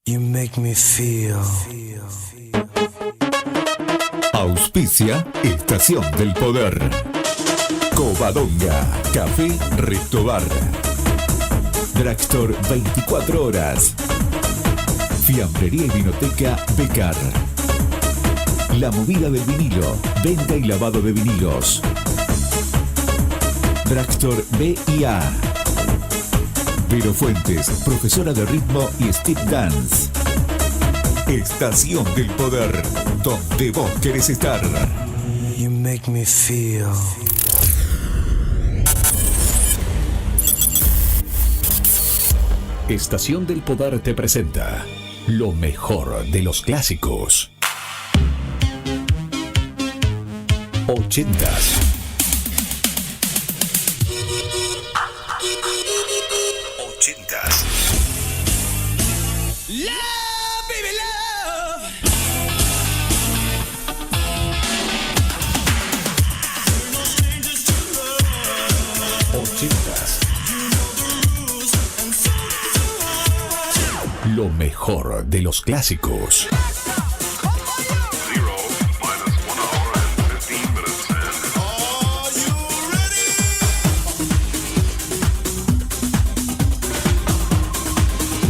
You make me feel. Auspicia Estación del Poder. Covadonga, Café Restobar. Drugstore 24 horas. Fiambrería y Vinoteca Becar. La Movida del Vinilo, venta y lavado de vinilos. Drugstore B&A. Vero Fuentes, profesora de ritmo y step dance. Estación del Poder, donde vos querés estar. You make me feel. Estación del Poder te presenta lo mejor de los clásicos. 80s. 80s. Love, baby, love. 80s. Lo mejor de los clásicos.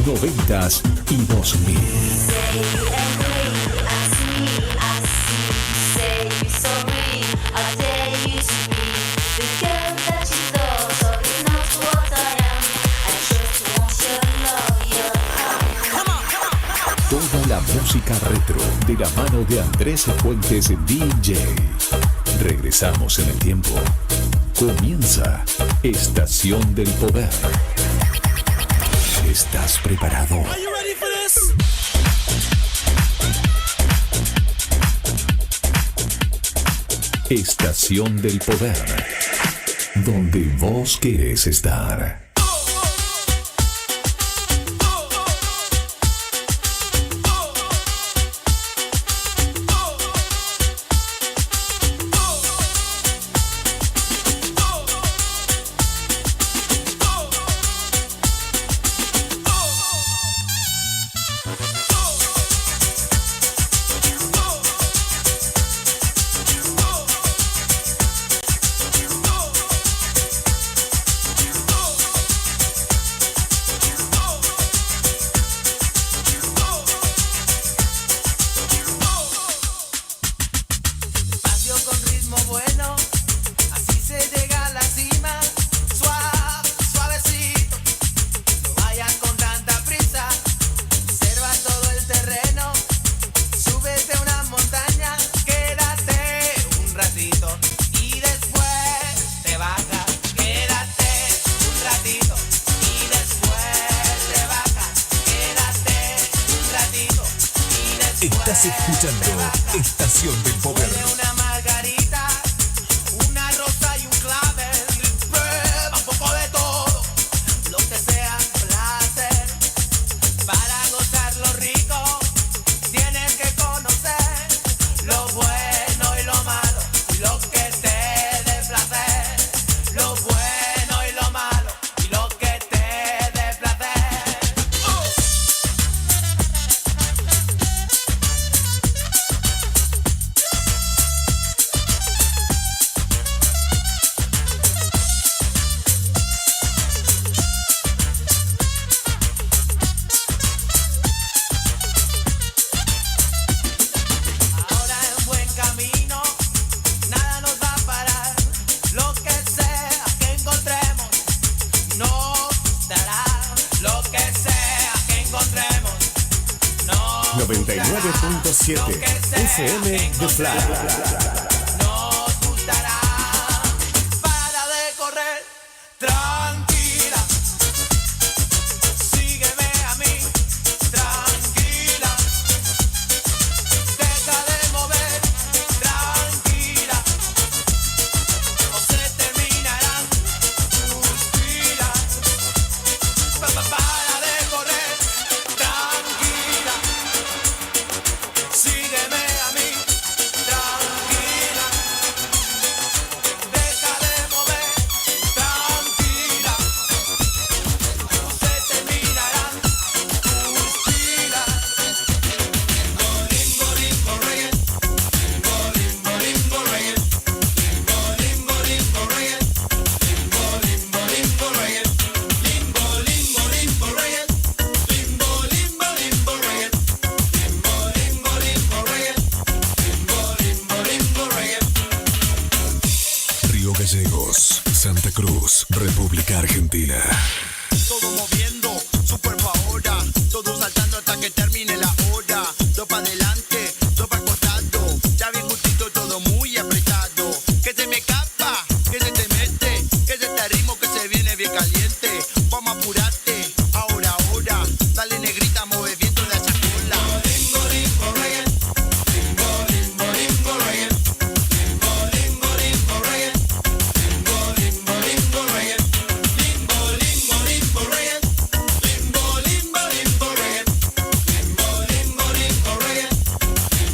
Noventas y 2000. Toda la música retro de la mano de Andrés Fuentes DJ. Regresamos en el tiempo. Comienza Estación del Poder. ¿Estás preparado? Are you ready for this? Estación del Poder, donde vos querés estar. Estás escuchando Estación del Poder. Una margarita, una rosa y un clavel. Prueba un poco de todo, lo que sea placer. Para gozar lo rico, tienes que conocer lo bueno y lo malo, y lo que te dé placer. Lo bueno y lo malo, y lo que te dé placer. Ahora en buen camino, nada nos va a parar. Lo que sea que encontremos, nos dará. Lo que sea que encontremos, nos 99.7 FM The Fly. nos gustará. Para de correr, tranquila. Sígueme a mí, tranquila. Deja de mover, tranquila. O se terminarán tus pilas. Para de correr, tranquila. Sígueme a mí, tranquila. Santa Cruz, República Argentina. Todo moviendo su cuerpo ahora, todo saltando hasta que termine la hora. Dos para adelante, dos para costado, ya bien justito, todo muy apretado. Que se me escapa, que se te mete, que se te ritmo que se viene bien caliente. Vamos a apurarte, ahora, dale negrita, mueve viento de esa cola. Limbo, limbo, reggae. Limbo, limbo, limbo, reggae. Limbo, limbo, limbo, reggae. Limbo, limbo, limbo, reggae. Limbo, limbo, limbo, reggae. Limbo, limbo, limbo, reggae. Limbo, limbo, limbo, reggae.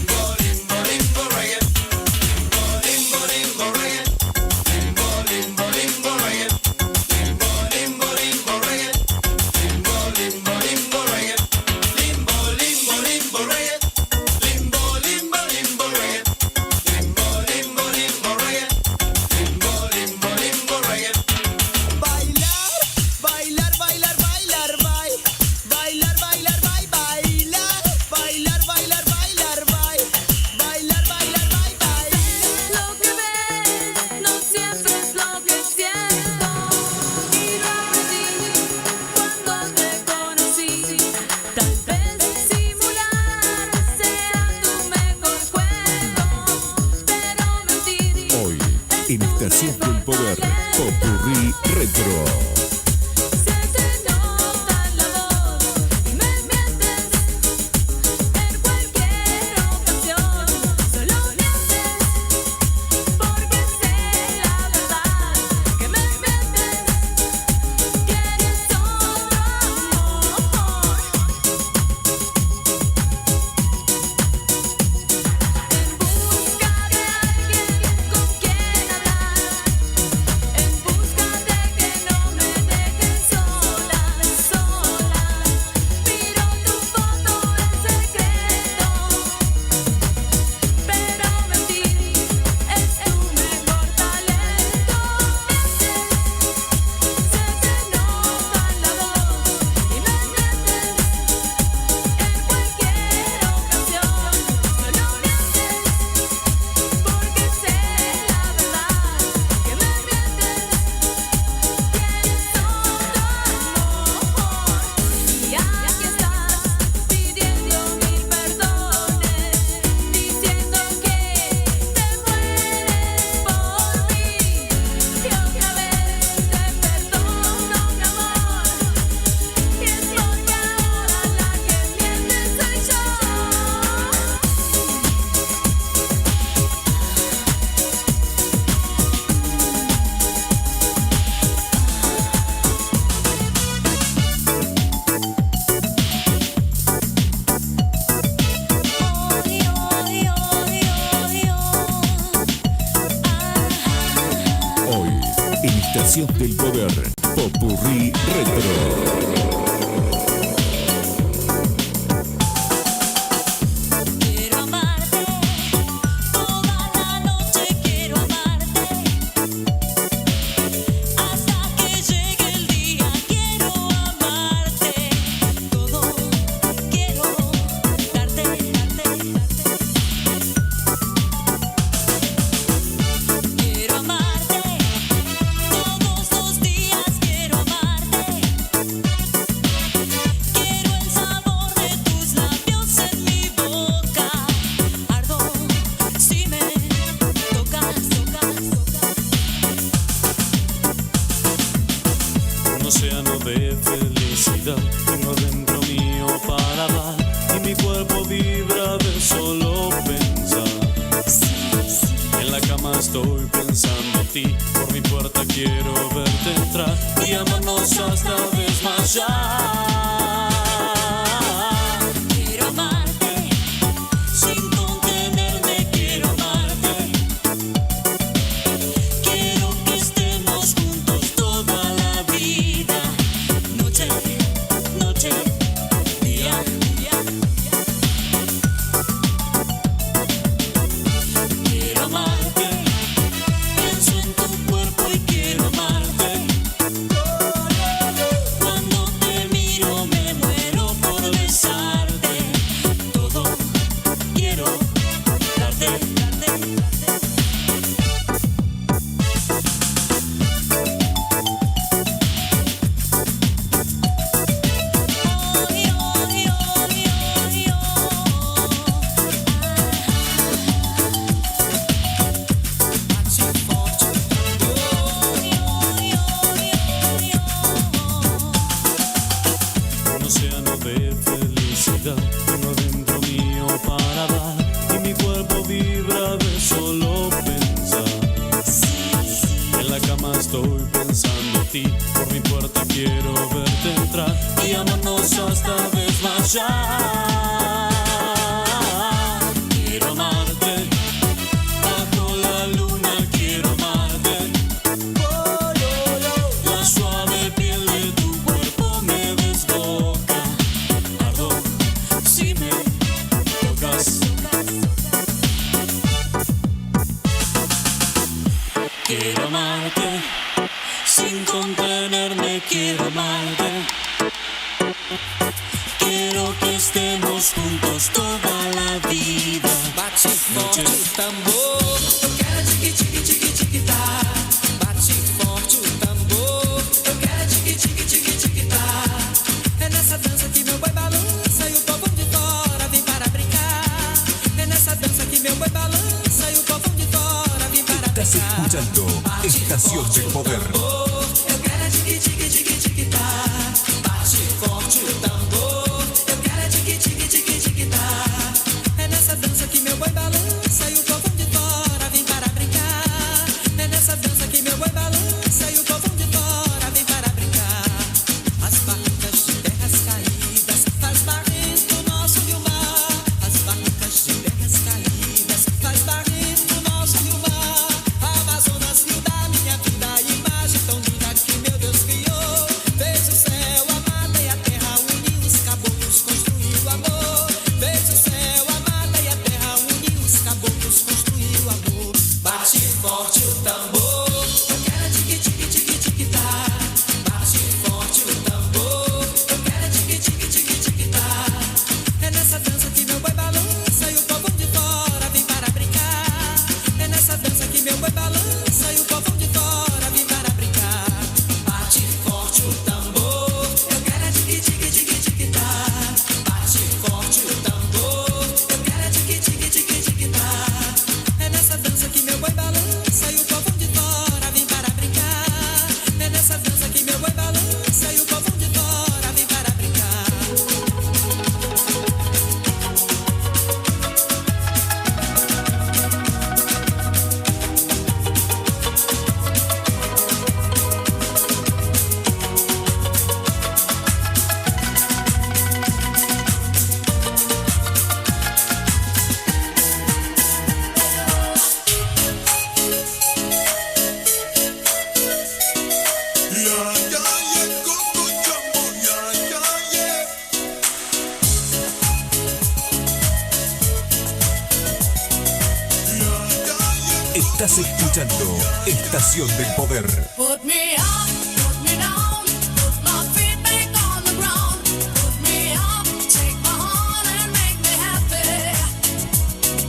Limbo, limbo, limbo, reggae. Limbo, limbo, limbo, reggae. Limbo, limbo, limbo, reggae. Limbo, limbo, limbo, reggae. Limbo, limbo, limbo, reggae. Limbo, limbo, limbo, reggae. Limbo, limbo, limbo, reggae. Limbo, limbo, limbo, reggae. Limbo, limbo, limbo, reggae. Bailar, bailar, bailar, bailar, bailar, bailar, bailar, bailar, bailar, bailar, bailar, bailar, bailar, bailar. Lo que ves no siempre es lo que siento y lo aprendí cuando te conocí. Tal vez simular sea tu mejor juego, pero mentir Hoy, en Estación del Poder, Popurrí Retro. se te nota en la voz y me mientes en cualquier ocasión. Solo mientes porque sé la verdad que me mientes. Tienes otro amor en busca de alguien con quien hablar, en busca de que no me dejes sola, sola. Miro tu foto en secreto, pero mentir es tu mejor talento. Mientes, se te nota en la voz y me mientes en cualquier ocasión. Solo mientes porque sé la verdad que me mientes. Tienes otro amor y aquí estás pidiendo mil perdones, diciendo que te mueres por mí. Y otra vez te perdono, mi amor, y es porque ahora la que miente soy yo. Hoy, en Estación del Poder, Popurrí Retro. Quiero amarte, toda la noche quiero amarte, hasta que llegue el día quiero amarte, todo quiero darte. Quiero amarte, todos los días quiero amarte. Quiero el sabor de tus labios en mi boca. Ardo si me tocas. Un océano de felicidad tengo dentro mío para dar y mi cuerpo vibra de solo pensar. En la cama estoy pensando en ti, por mi puerta quiero verte entrar y amarnos hasta desmayar. Quiero amarte, sin contenerme quiero amarte. Quiero que estemos juntos toda la vida, noche, día. Quiero amarte, pienso en tu cuerpo y quiero amarte. Cuando te miro me muero. ti, por mi puerta quiero verte entrar y amarnos hasta desmayar. Quiero amarte, bajo la luna quiero amarte. La suave piel de tu cuerpo me desboca. Ardo si me tocas. Quiero amarte, sin contenerme quiero amarte. Quiero que estemos juntos toda la vida. Bate forte o tambor, eu quero tique tique tique tique tá. Bate forte o tambor, eu quero tique tique tique tique tá. É nessa dança que meu boi balança e o povo de fora vem para brincar. É nessa dança que meu boi balança e o povo de fora vem para brincar. Estás escuchando Estación del Poder. Eu quero tique tique tique tique tá. Bate forte o tambor, eu quero tique tique tique tique tá. É nessa dança que meu boi balança e o povo de fora vem para brincar. É nessa dança que meu boi balança e o povo de fora vem para brincar. As barcas de terras caídas faz barrento no nosso rio mar. As barcas de terras caídas faz barrento no nosso rio mar. Amazonas, rio da minha vida, imagem tão linda que meu Deus criou. Fez o céu, a mata e a terra, uniu os caboclos, construiu amor. Fez o céu, a mata e a terra, uniu os caboclos, construiu amor. Bate forte o tambor, eu quero tique tique tique tique tá. Bate forte o tambor, eu quero tique tique tique tique tá. É nessa dança que meu boi balança e o povo de fora vem para brincar. É nessa dança que meu boi balança e o povo de fora vem para brincar. Bate forte o tambor, eu quero tique tique tique tique tá. Bate forte o tambor, eu quero tique tique tique tique tá. É nessa dança que meu boi balança e o povo de fora vem para brincar. É nessa dança que meu boi balança e o povo de fora vem para brincar. Estás escuchando Estación del Poder. Put me up, put me down, put my feet back on the ground. Put me up, take my heart and make me happy.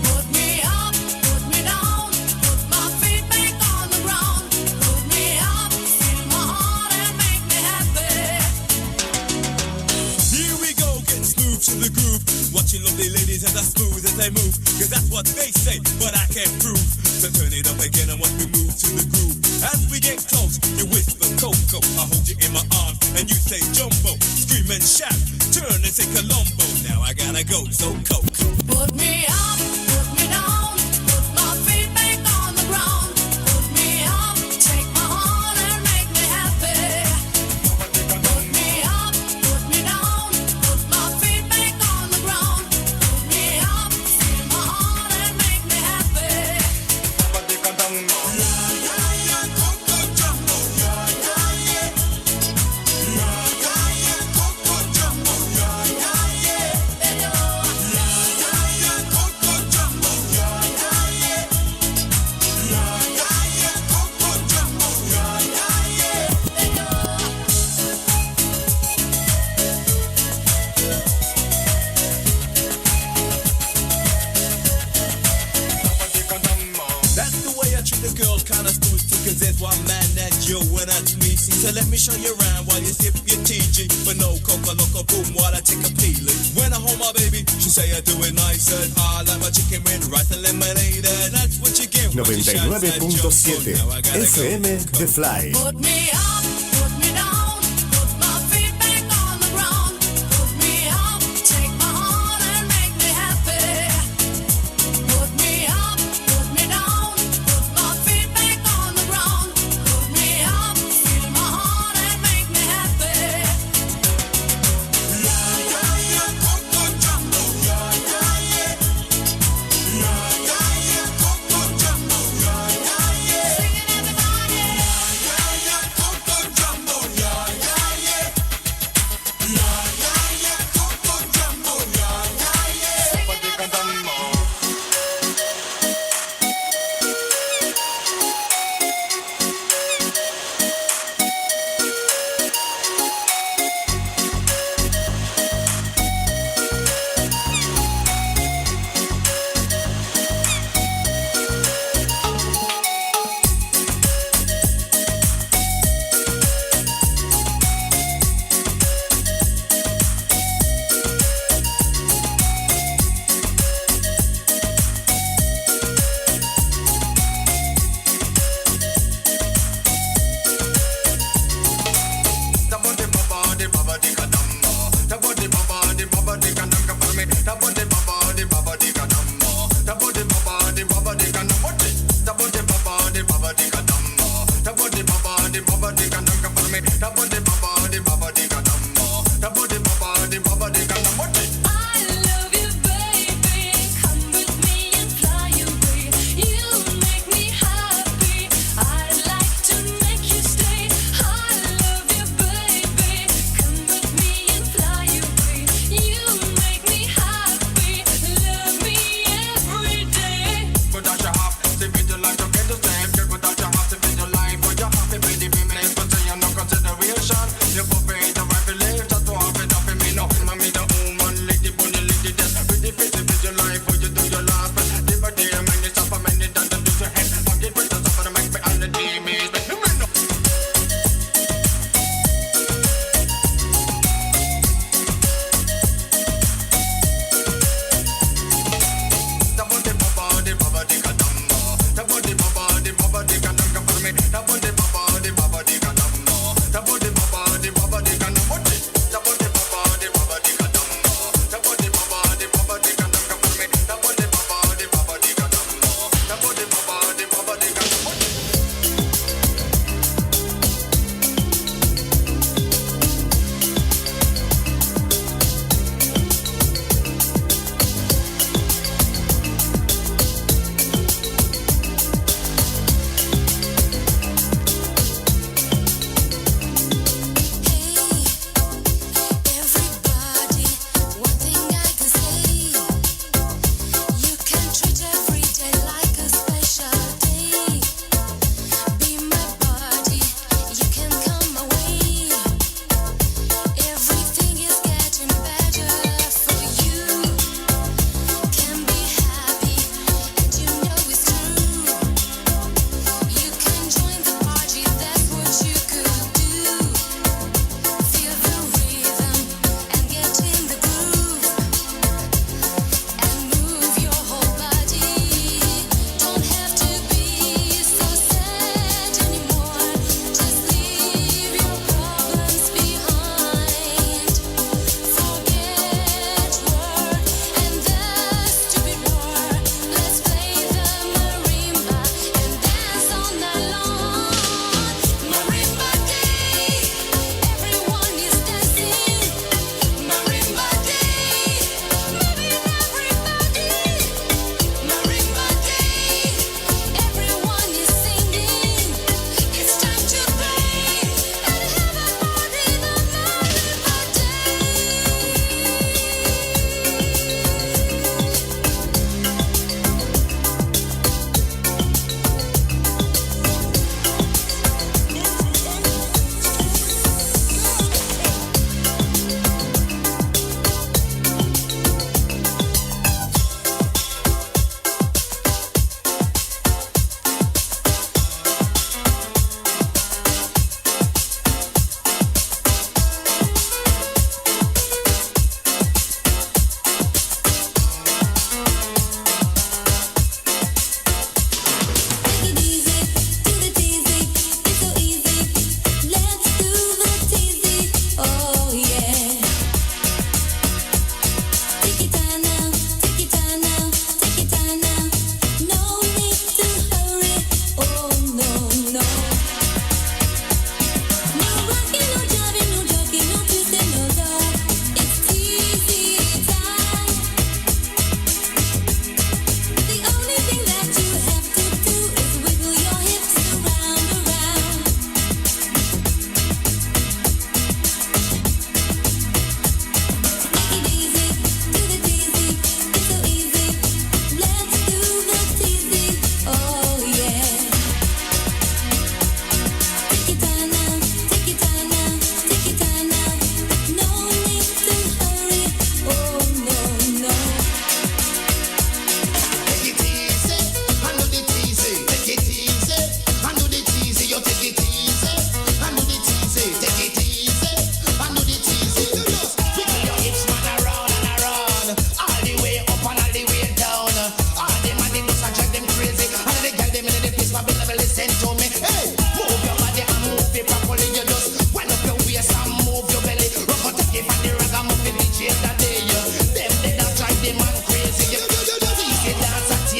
Put me up, put me down, put my feet back on the ground. Put me up, feel my heart and make me happy. Here we go, getting smooth to the groove. Watching lovely ladies as I smooth as they move. Cause that's what they say, but I can't prove. So turn it up again and watch me move to the groove. As we get close, you whisper Coco. I hold you in my arms and you say Jumbo. Scream and shout, turn and say Colombo. Now I gotta go, so Coco. Put me up, put me down, put my feet back on the ground. Put me up, take my heart and make me happy. Put me up, put me down, put my feet back on the ground. Put me up, feel my heart and make me happy. That's the way I treat the girls, kinda smooth too. Cause there's one man that you and that's me. So let me show you around while you sip your TG. But no coca loco boom while I take a peeling. When I hold my baby, she say I do it nice. And I like my chicken with rice and lemonade. And that's what you get when you shout that joke. 99.7 Now I gotta go. FM The Fly. Put me up, put me down, put my feet back on the ground. Put me up, take my heart and make me happy. Put me up, put me down, put my feet back on the ground. Put me up, feel my heart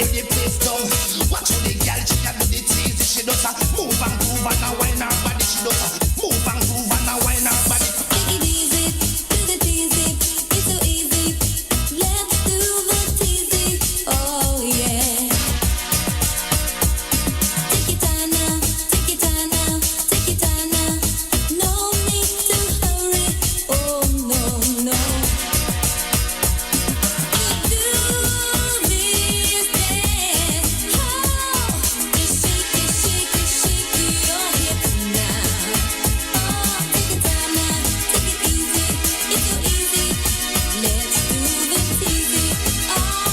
tear the place down. Watch how the girl she can do the tease. She does a move and groove and a wine her body. She does a move and groove and a wine her body. Take it easy, do the teasy. It's so easy. Let's do the teasy. Oh yeah. Take your time now, take your time now, take your time now. No need to hurry. Oh no no. You do this dance. Oh, just shake it, shake it, shake your hips now. Oh, take your time now, take it easy. It's so easy. Let's do the teasy. Alright.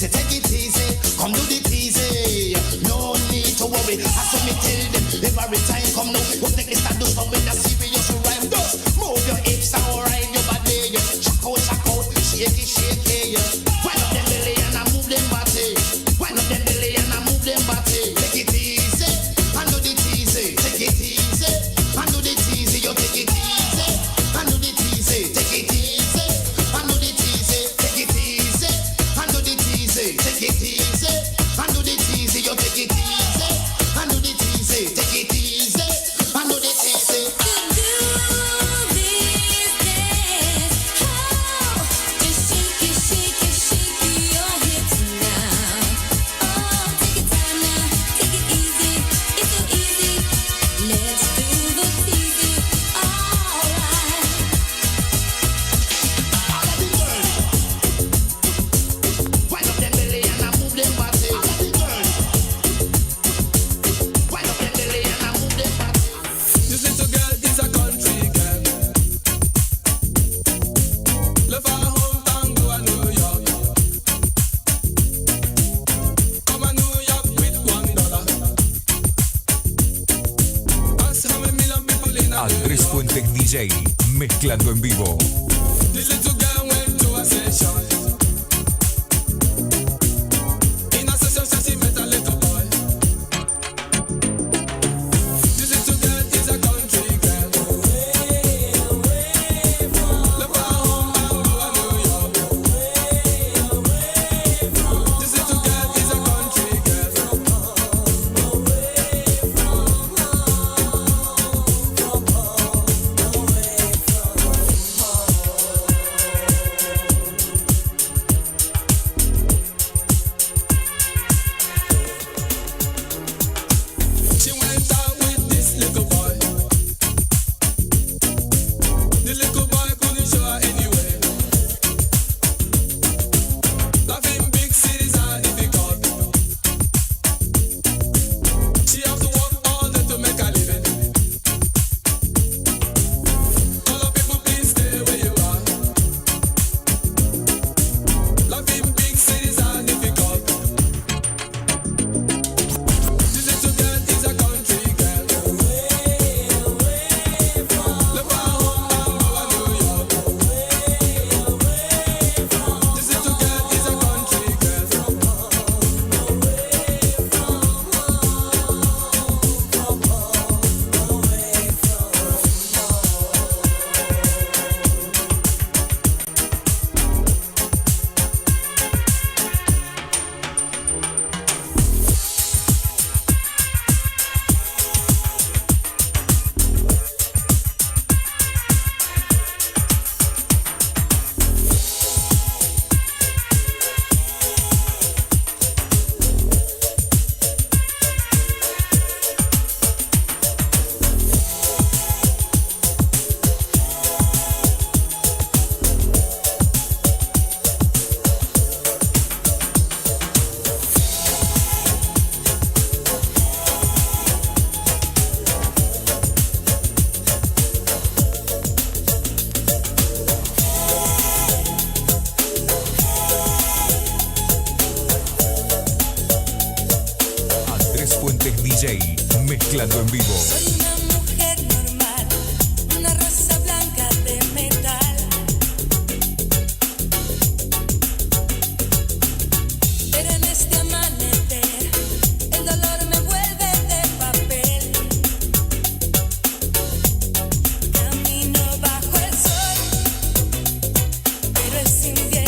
Say take it easy, come do the teasy. No need to worry, I saw me tell them every time come now. You take this and do some with a serious rhyme. Just move your hips and ride your body. Shock out, shake it. Wind up them belly and I move them body. Wind up them belly and I move them body. Take it easy and do the teasy. Take it easy and do the teasy. You take it easy and do the teasy. Take it easy and do the teasy. Take it easy and do the teasy. Take it easy and do the teasy. You take it easy and do the teasy. Take it easy and do the teasy. To do this dance. Oh, just shake it, your hips now. Oh, take your time now, take it easy. It's so easy. Let's do the teasy. Alright. All of the girls, wind up them belly and I move them body. All of the girls, wind up them belly and I move them body. This little girl is a country girl. Left her hometown, go to New York. Come to New York with $1. Ask how many million people in a New Andrés York. Fuentes DJ, mezclando en vivo. This little girl went to a session. In a session, she met a little boy. This little girl is a country girl. Left her home and go to New York. This little girl is a country girl. She went out with this little boy. The little boy couldn't show her anyway. Life in big cities are difficult. She have to work all day to make a living. All the people, please stay where you are. Life in big cities are difficult. This little girl is a country girl. Left her home and go to New York. This little girl is a country girl. Andrés Fuentes DJ, mezclando en vivo. Soy una mujer normal, una rosa blanca de metal. Pero en este amanecer, el dolor me vuelve de papel. Camino bajo el sol, pero es invierno.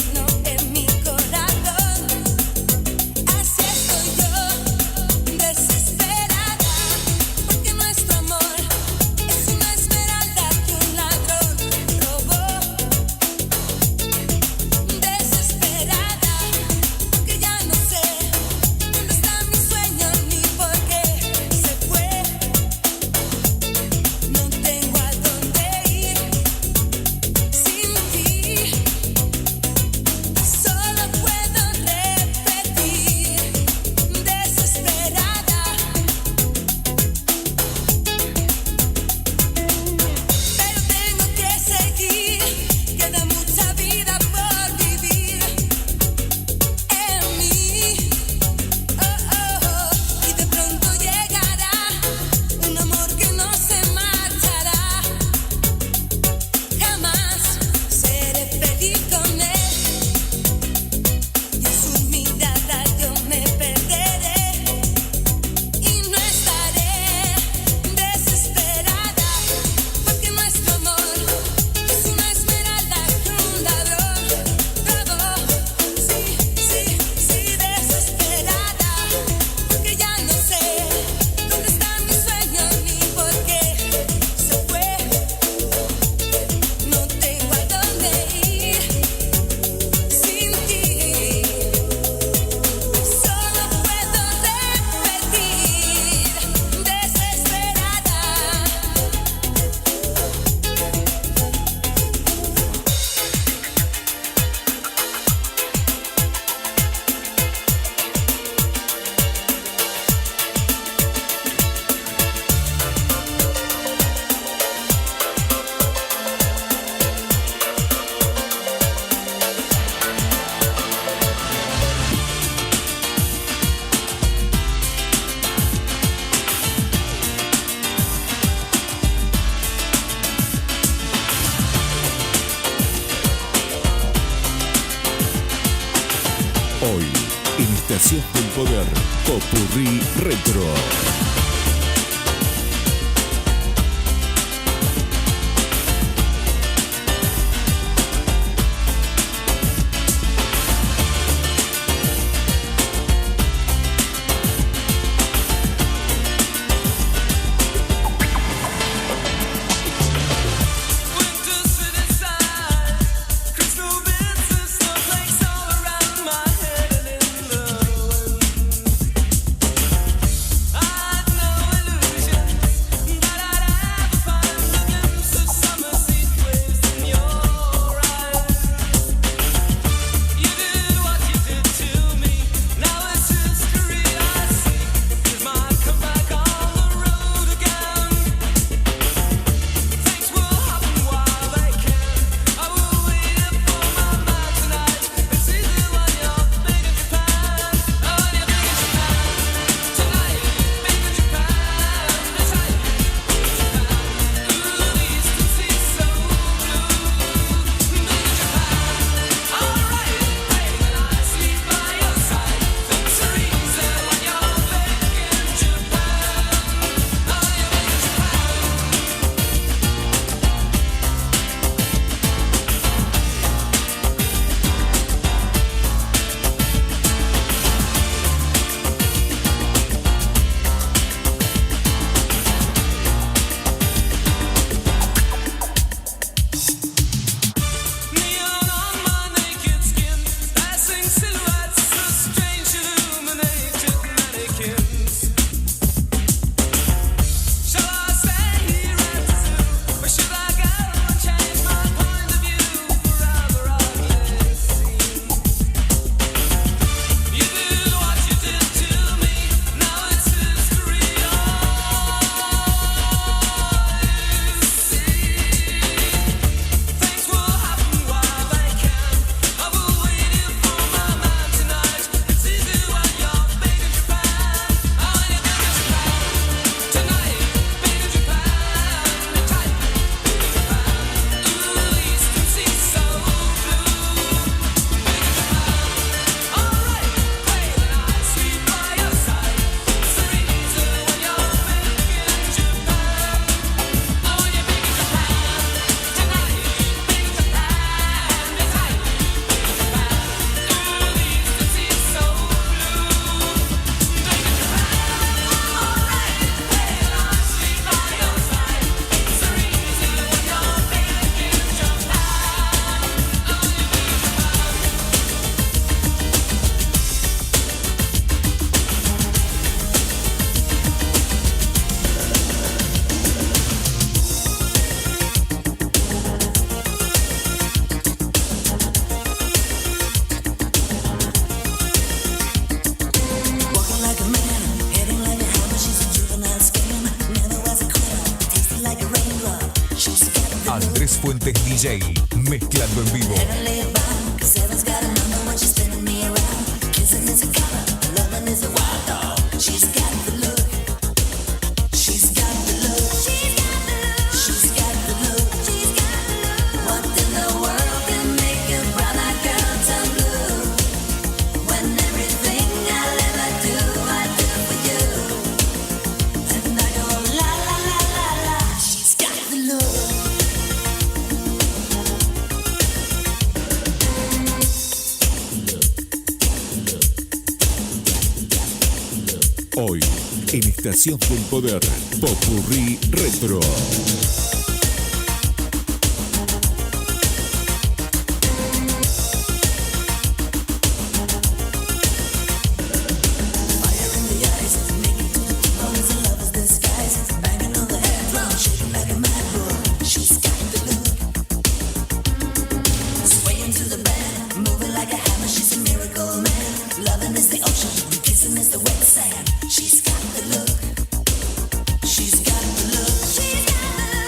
Hoy, en Estación del Poder, Popurrí Retro. Andrés Fuentes DJ, mezclando en vivo. Hoy, en Estación del Poder, Popurrí Retro. She's got the look. She's got the look.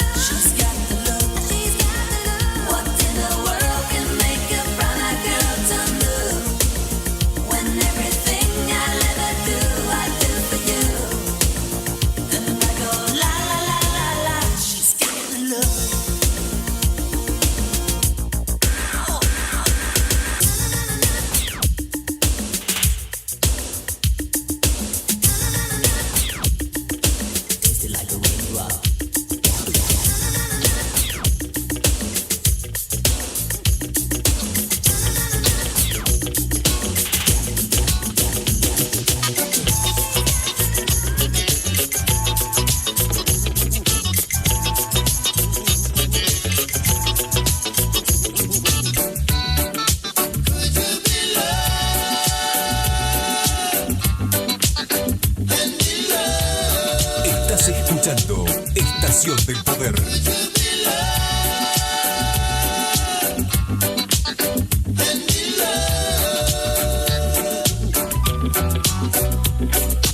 del poder.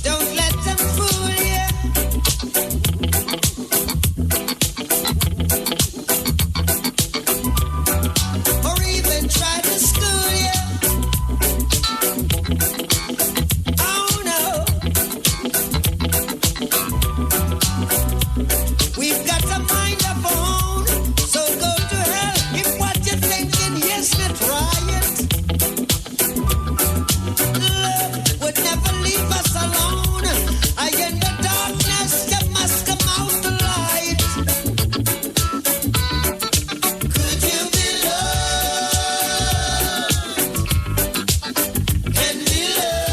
Don't let them fool you. Or even try to school you. Oh no. We've got to mind our own. So go to hell if what you're thinking, yes, we try it. Love would never leave us alone. I in the darkness, you must come out the light. Could you be loved? Can be loved?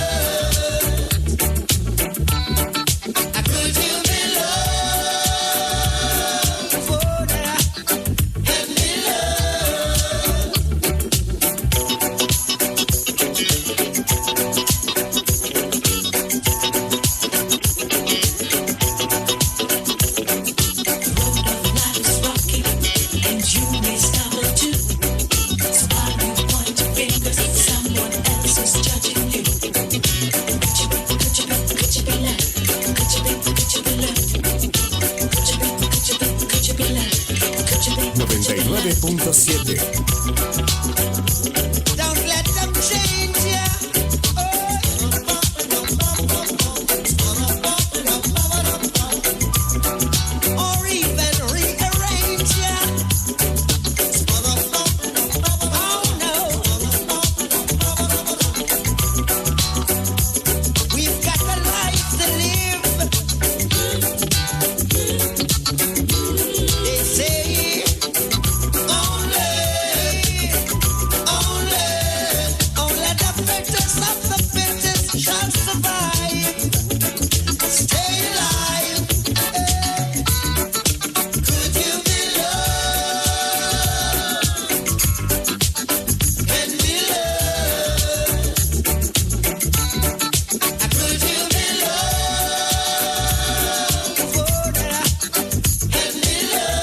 Could you be loved? For that, can be Don't let them change ya. Or even rearrange ya. Oh no. We've got a life to live. They say only the fittest of the fittest shall survive. Stay alive. Could you be loved? Can be loved? Could you be loved? Can be loved?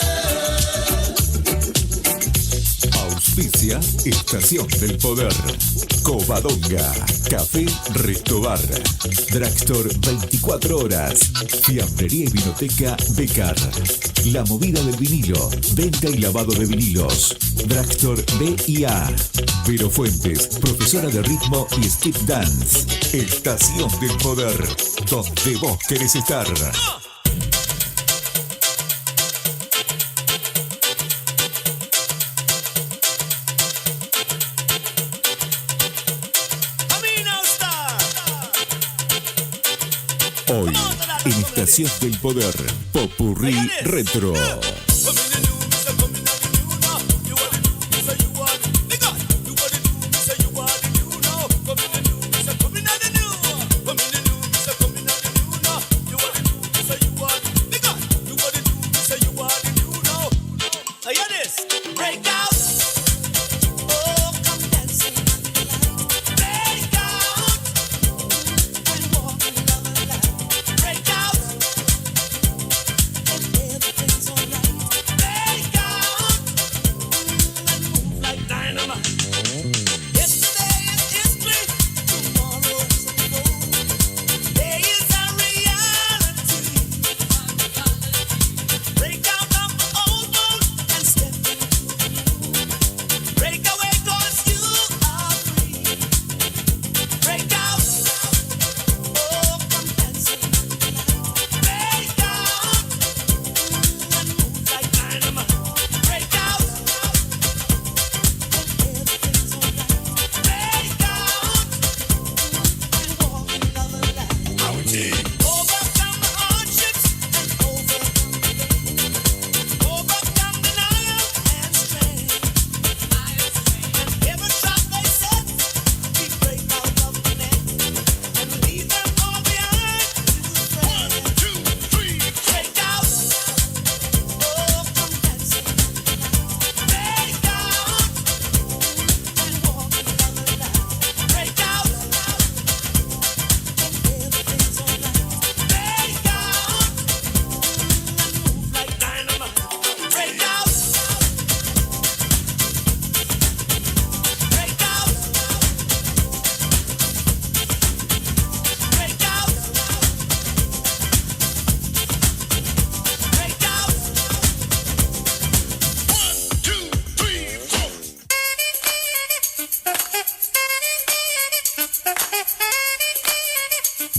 Auspicia Estación del Poder. Covadonga, Café Restobar, Drugstore 24 horas, Fiambrería y Vinoteca Becar, La Movida del Vinilo, venta y lavado de vinilos, Drugstore B&A, Vero Fuentes, profesora de ritmo y step dance. Estación del Poder, donde vos querés estar. Hoy, en Estación del Poder, Popurrí Retro. Break out. Oh, come dancing. Break out. And walk in love and light. Break out. And everything's alright.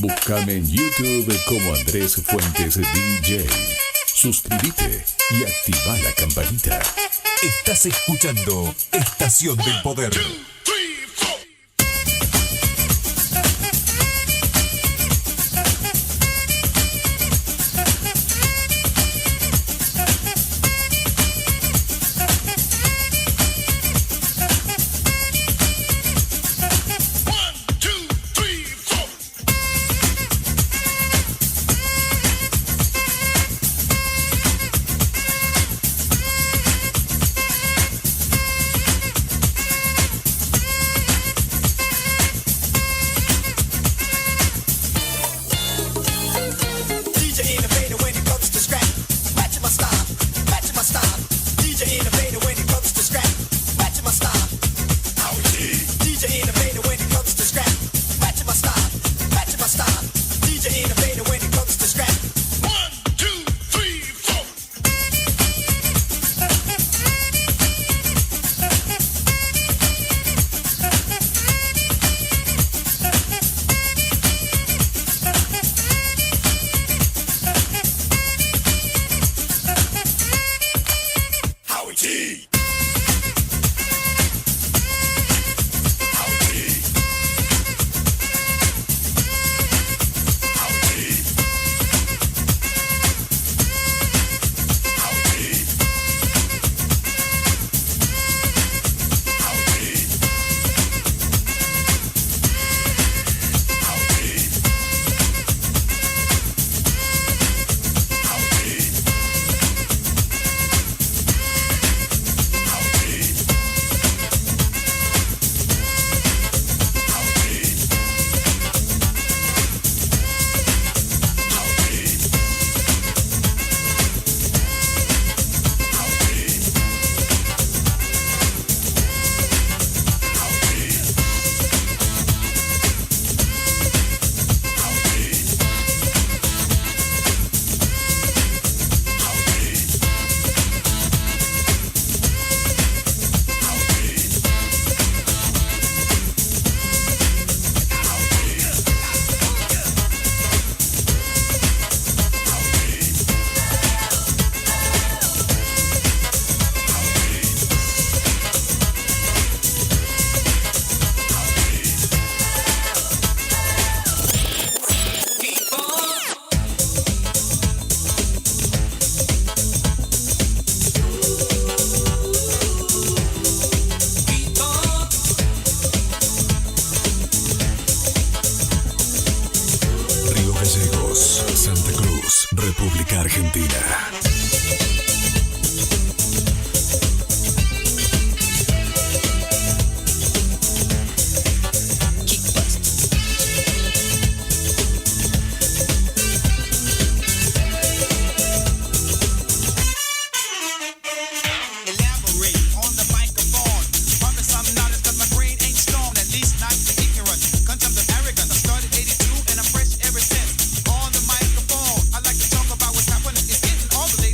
Búscame en YouTube como Andrés Fuentes DJ. Suscríbete y activa la campanita. Estás escuchando Estación del Poder. República Argentina. All the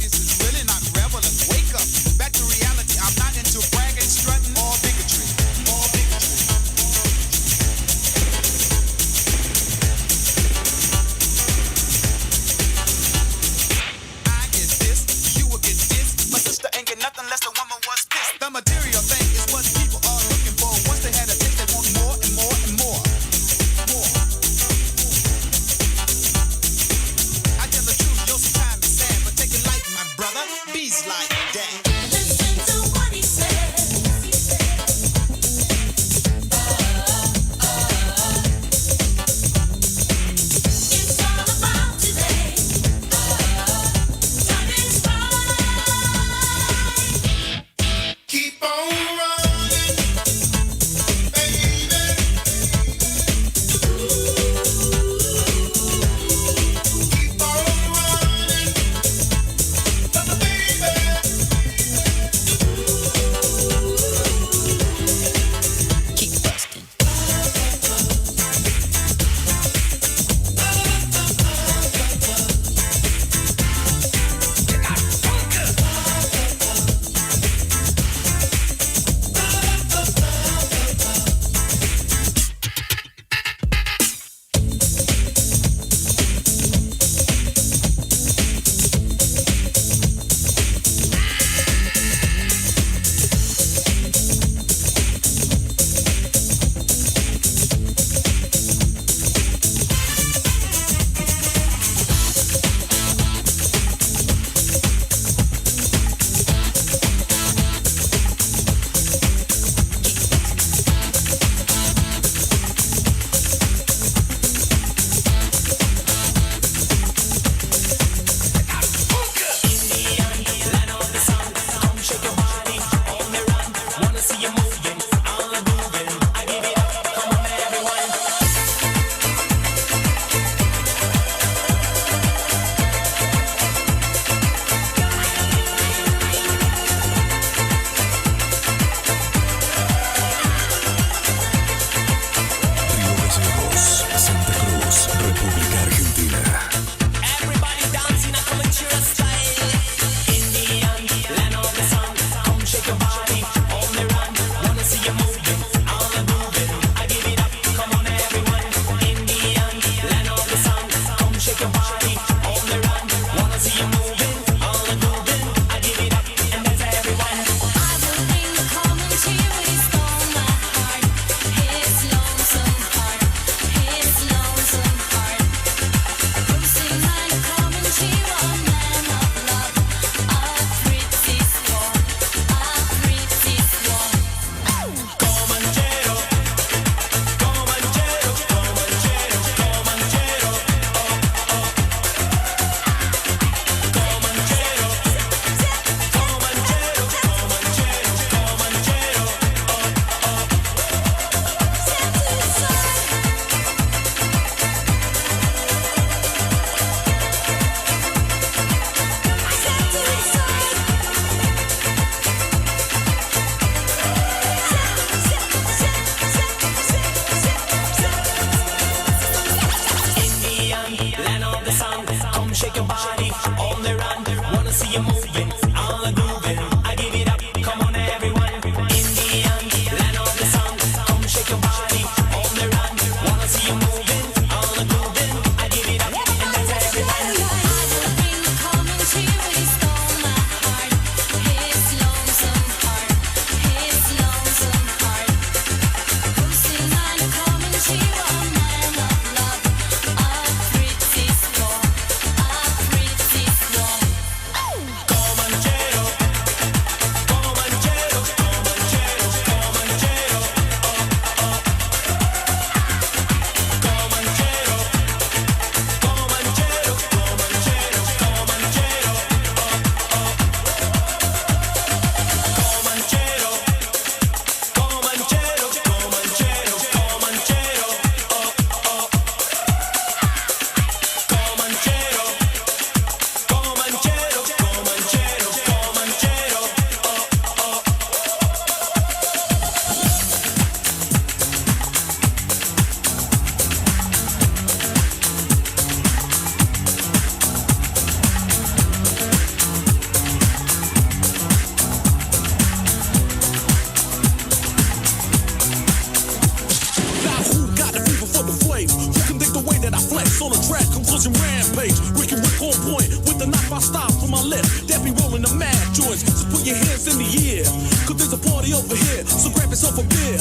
on the track, conclusion rampage. Rick and Rick on point with the knife I stop from my left. That be rolling the mad joints. So put your hands in the air, cause there's a party over here. So grab yourself a beer,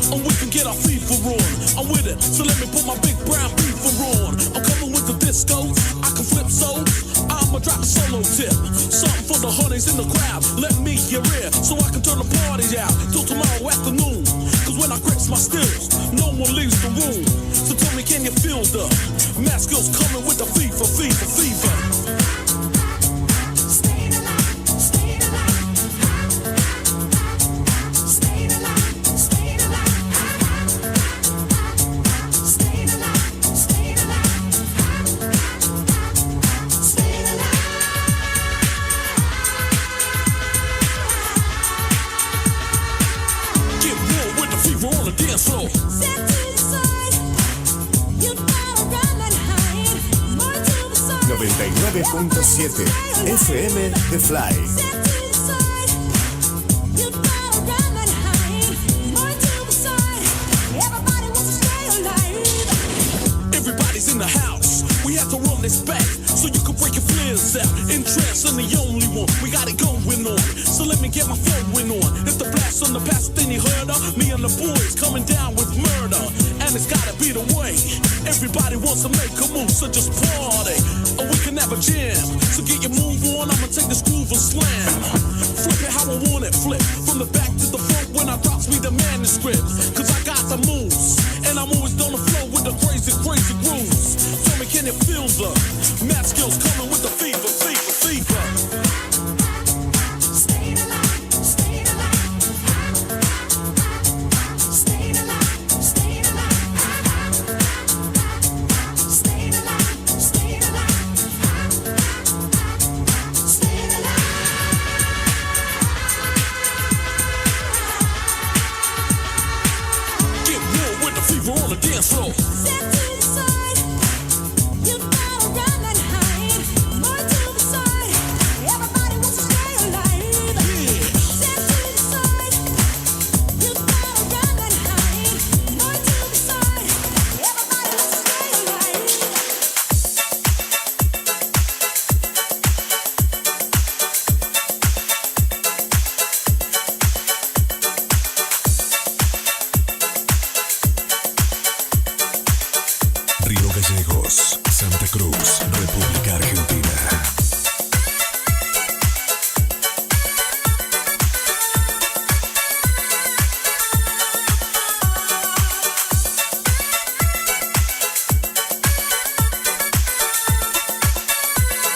and we can get our FIFA on. I'm with it, so let me put my big brown FIFA on. I'm coming with the disco, I can flip so I'ma drop a solo tip. Something for the honeys in the crowd. Let me hear it, so I can turn the party out till tomorrow afternoon. Cause when I grips my stills, no one leaves the room. So tell me, can you feel the mad skills coming with the fever, fever, fever? Get real with the fever on the dance floor. Step to the side, you gotta run and hide. More to the side. 99.7 FM The Fly. Step to the side, you gotta run and hide. More to the side, everybody wants to stay alive. Everybody's in the house. We have to run this back so you can break your flares out. Interest in the only one. We got it going on. So let me get my flowing on. If the blast on the past, then you heard of me and the boys coming down with murder. And it's gotta be the way. Everybody wants to make a move, so just party. Or we can have a jam. So get your move on, I'ma take this groove and slam. Flip it how I want it, flip. From the back to the front when I drops me the manuscript. Cause I got the moves. And I'm always on the flow with the crazy, crazy grooves. Tell me, can you feel the mad skills coming with the fever, fever, fever? Stay alive, stay alive. Stay alive, stay alive. Stay alive, stay alive. Stay alive. Get real with the fever on the dance floor. Step to the side, you gotta run and hide. More to the side, everybody wants to stay alive. Step to the side, you gotta run and hide. More to the side, everybody wants to stay alive. Río Gallegos, Santa Cruz, República Argentina.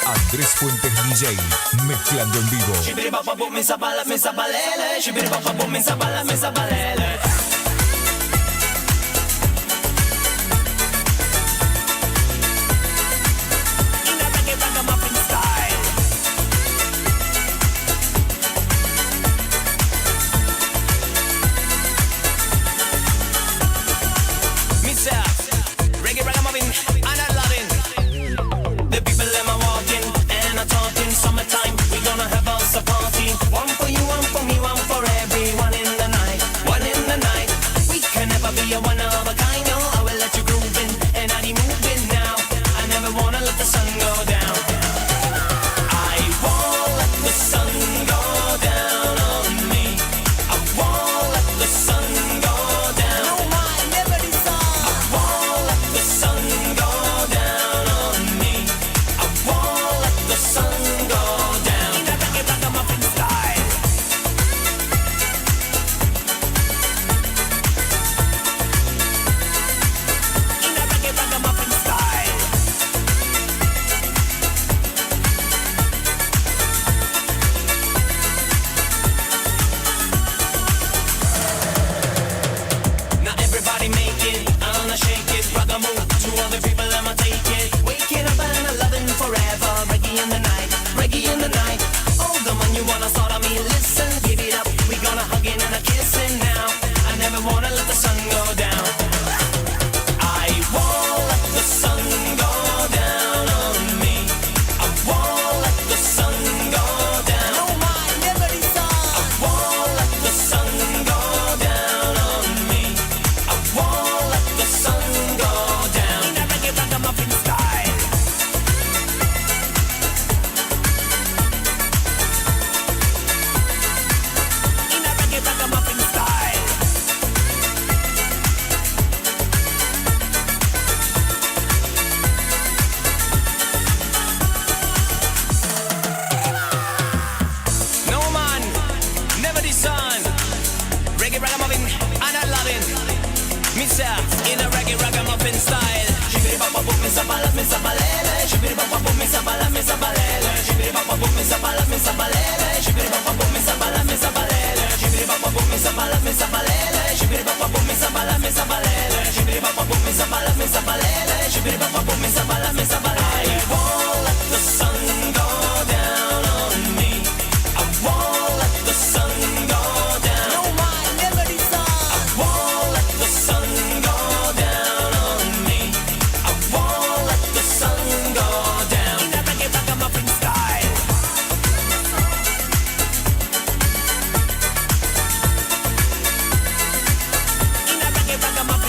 Andrés Fuentes DJ, mezclando en vivo. Shibiri-bop-bop, me sabala, me sabalele. Shibiri-bop-bop, me sabala, me sabalele. In a reggae ragamuffin style. Myself, reggae ragamuffin, and I'm loving. The people them are walking and are talking. Summertime, we gonna have us a party. One for you, one for me, one for everyone in the night. One in the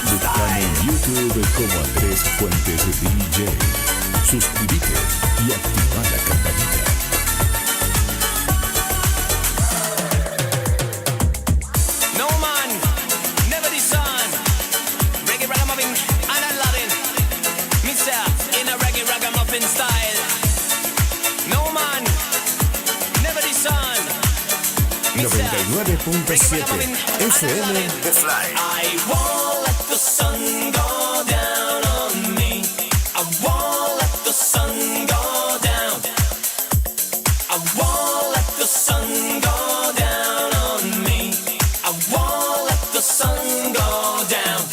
Búscame en YouTube como Andrés Fuentes DJ. Suscríbete y activa la campanita. No man, never the sun. Reggae ragamuffin, and Aladdin. Mr. In a reggae ragamuffin style. No man, never the sun. 99.7 FM The Fly. I won't let the sun go down on me. I won't let the sun go down. I won't let the sun go down on me. I won't let the sun go down.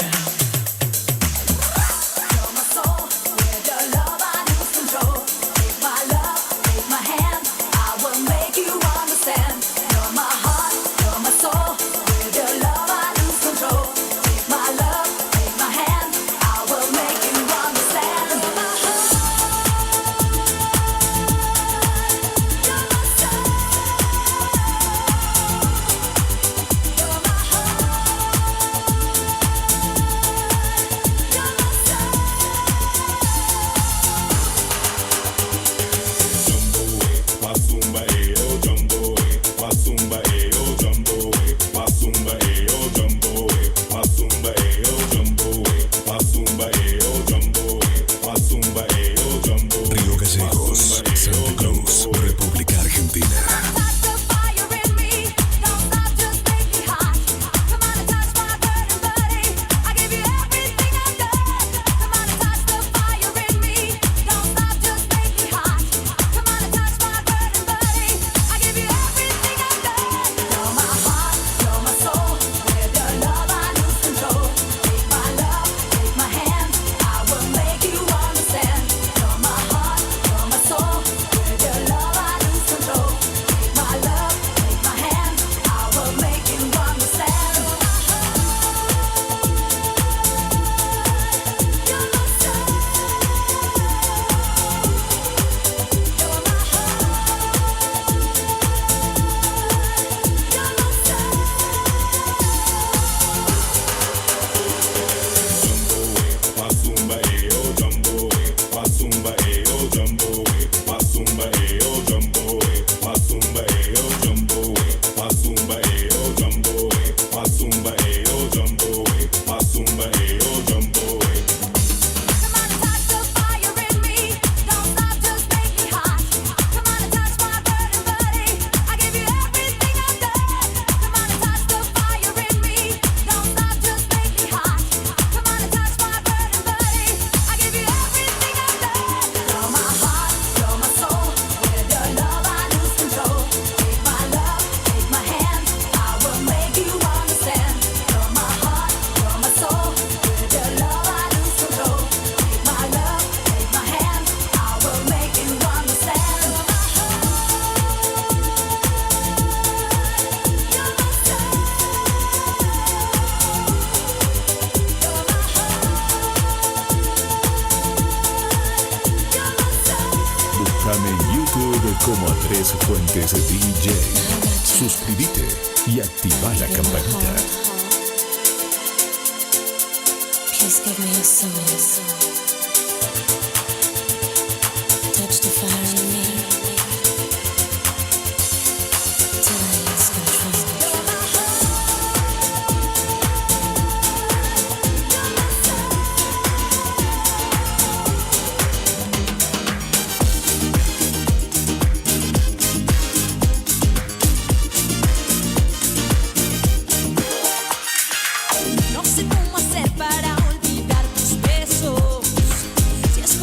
You're my soul, with your love I lose control. Take my love, take my hand, I will make you understand. You're my heart, you're my soul, with your love I lose control. Take my love, take my hand, I will make you understand. You're my heart, you're my soul, you're my heart, you're my soul. Río Gallegos, Santa Cruz, República Argentina. Touch the fire in me, don't stop, just make me hot. Come on and touch my burning body, I give you everything I've got. Come on and touch the fire in me, don't stop, just make me hot. Come on and touch my burning body, I give you everything I've got. You're my heart, you're my soul, with your love I lose control. Take my love, take my hand, I will make you understand. You're my heart, you're my soul, with your love I lose control. Take my love, take my hand, I will make you understand. You're my heart, you're my soul, you're my Come on and touch the fire in me, don't stop, just make me hot. Come on and touch my burning body, I give you everything I've got. Come on and touch the fire in me, don't stop, just make me hot. Come on and touch my burning body, I give you everything I've got. You're my heart, you're my soul, with your love I lose control. Take my love, take my hand, I will make you understand. You're my heart, you're my soul, with your love I lose control. Take my love, take my hand, I will make you understand. You're my heart, you're my soul, you're my heart, you're my soul. Búscame en YouTube como Andrés Fuentes DJ. Suscríbete y activa la campanita. Please give me a song. Touch the fire in me till I lose control. No sé cómo hacer para olvidar tus besos. Si es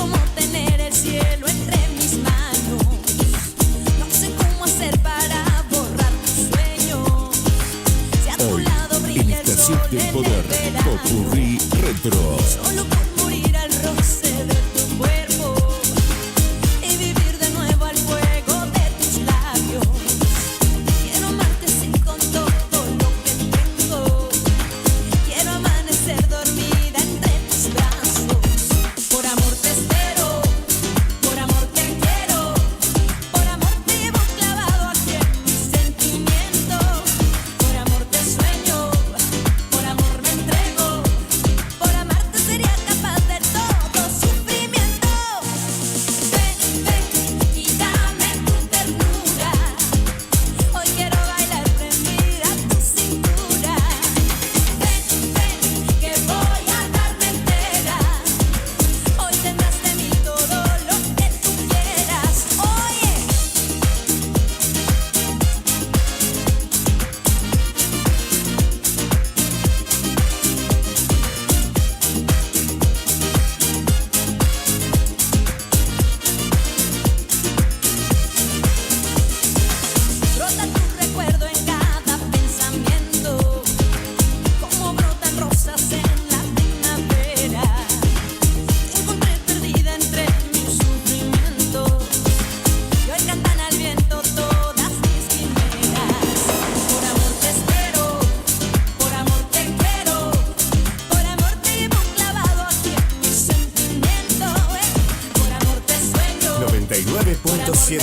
99.7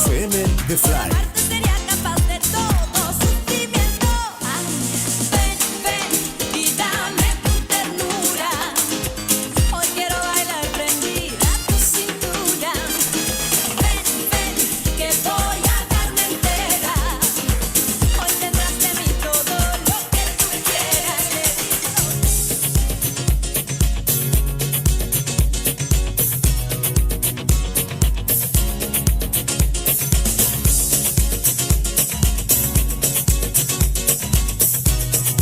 FM The Fly. Sería capaz de todo sufrimiento. Ven, ven y dame tu ternura. Hoy quiero bailar prendida a tu cintura. Ven, ven, que voy a darme entera. Hoy tendrás de mí todo lo que tú quieras.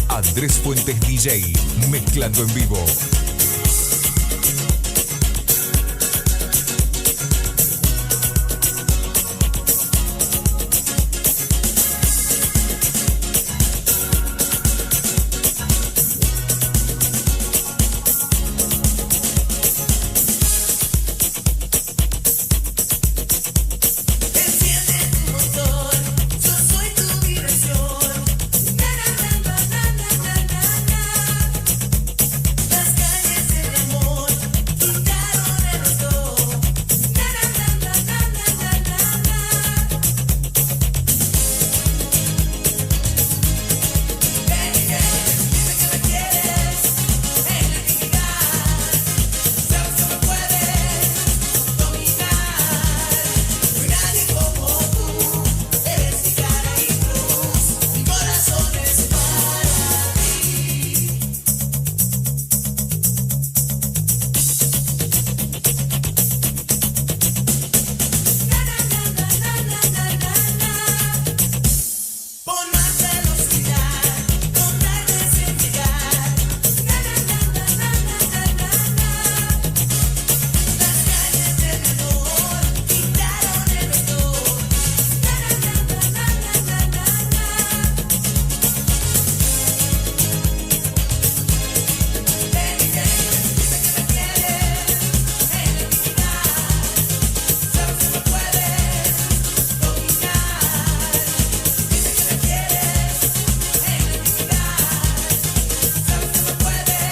Andrés Fuentes DJ, mezclando en vivo. Enciende tu motor, yo soy tu diversión. Na na na na na na na na. Las calles del amor quitaron el rostro. Na na na na na na na na. Ven, dime que me quieres en la intimidad. Sabes que me puedes dominar. No hay nadie como tú, eres mi cara y cruz, mi corazón es para ti. Na na na na na na na na. Pon más velocidad, con tal de llegar. Na na na na na na na na. Las calles del amor quitaron el dolor. Na na na na na na na na. Ven, dime que me quieres en la intimidad. Sabes que me puedes dominar. Dice que me quieres en la intimidad. Sabes que me puedes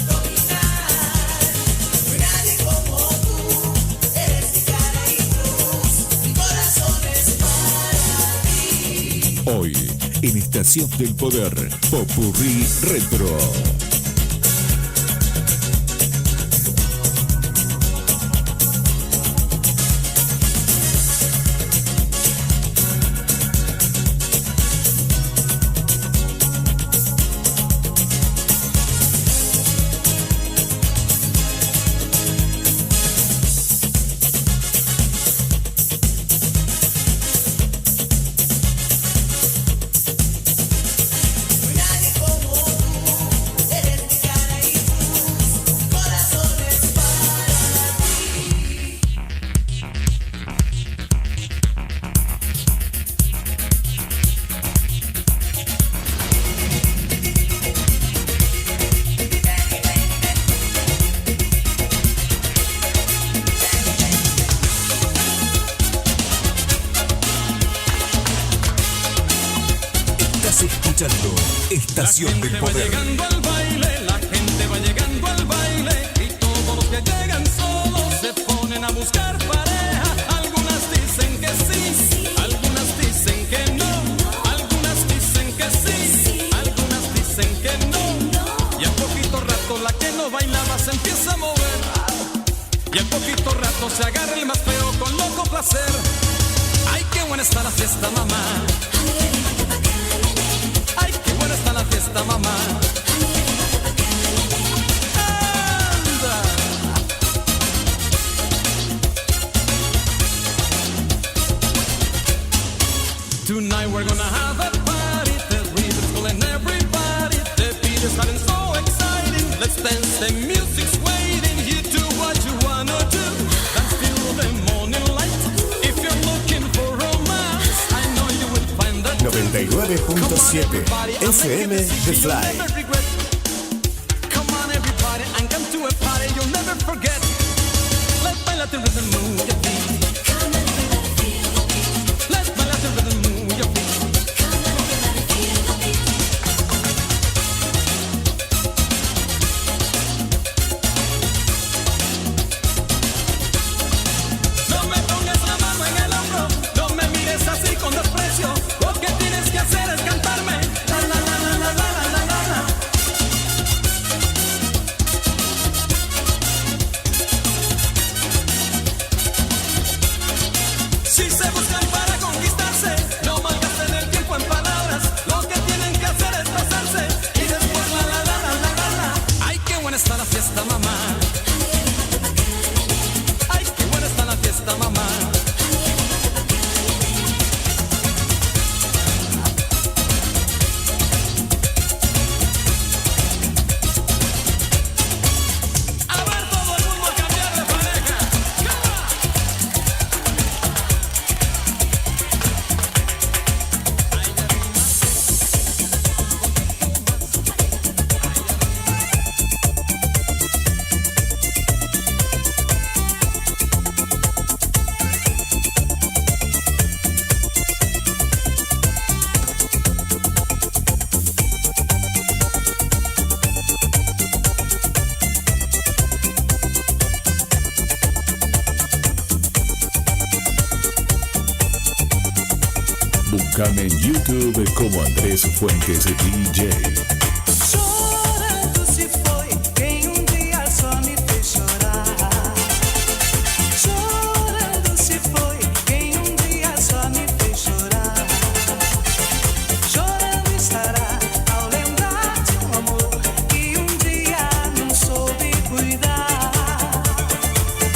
dominar. No hay nadie como tú, eres mi cara y cruz, mi corazón es para ti. Hoy, en Estación del Poder, Popurrí Retro. No hay nadie como tú, eres mi cara y cruz, mi corazón es para ti. Estás escuchando Estación del Poder. Llegando al baile, la gente va llegando al baile y todos los que llegan solos se ponen a buscar pareja. Algunas dicen que sí, algunas dicen que no, algunas dicen que sí, algunas dicen que no. Y al poquito rato la que no bailaba se empieza a mover y al poquito rato se agarra el más feo con loco placer. Ay, qué buena está la fiesta, mamá. Ay, qué buena está la fiesta, mamá. Anda. Tonight we're gonna have a party. The rhythm's calling everybody. The beat is getting so exciting. Let's dance, the music's waiting. You do what you wanna do. Dance till the morning light. If you're looking for romance, I know you will find that. 99.7 FM The Fly. Come on everybody and come to a party you'll never forget. Let's baila the rhythm, move your feet. Let's baila the rhythm, move your feet. mamá. Ay, qué buena está la fiesta, mamá. A ver todo el mundo a cambiar de pareja. Búscame en YouTube como Andrés Fuentes DJ. Chorando se foi quem dia só me fez chorar. Chorando se foi quem dia só me fez chorar. Chorando estará ao lembrar de amor que dia não soube cuidar.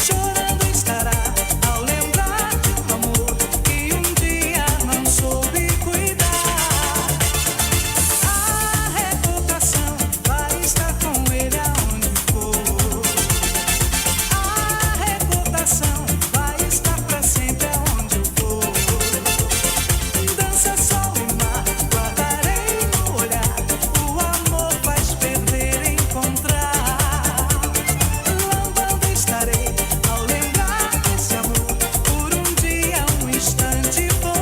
Chorando estará ao lembrar de amor que dia não soube cuidar. A reputação vai estar com ele aonde for. A reputação vai estar pra sempre aonde eu for. Dança, sol e mar, guardarei no olhar. O amor faz perder, encontrar. Lambando estarei ao lembrar desse amor. Por dia, instante foi.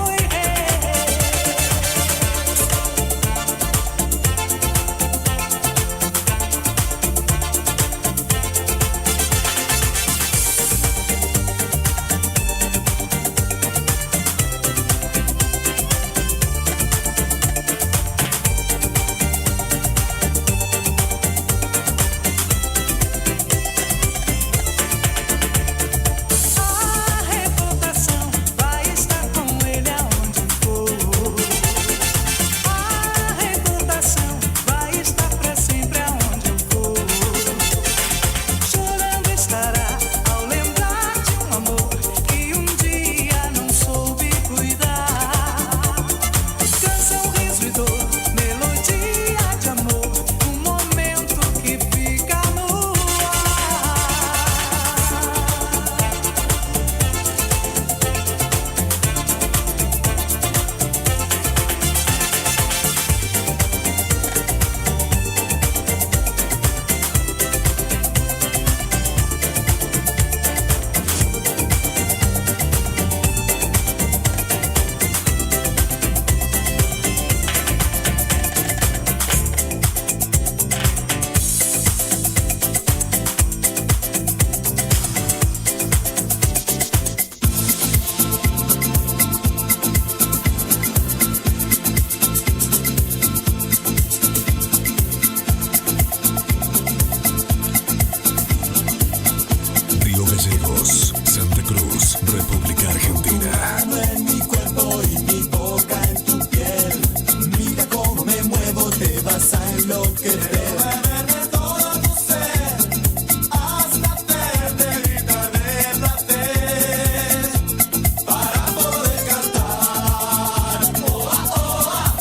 A reputação vai estar com ele aonde for. A reputação vai estar pra sempre aonde eu for. Chorando estará ao lembrar de amor que dia não soube cuidar. Canção, riso e dor, melodia de amor, momento que fica no ar. Río Gallegos, Santa Cruz, República Argentina. En mi cuerpo y mi boca en tu piel. Mira cómo me muevo, te vas a enloquecer. De todo tu ser, hasta perderita de placer. Para poder cantar. Oh, ah, oh, ah.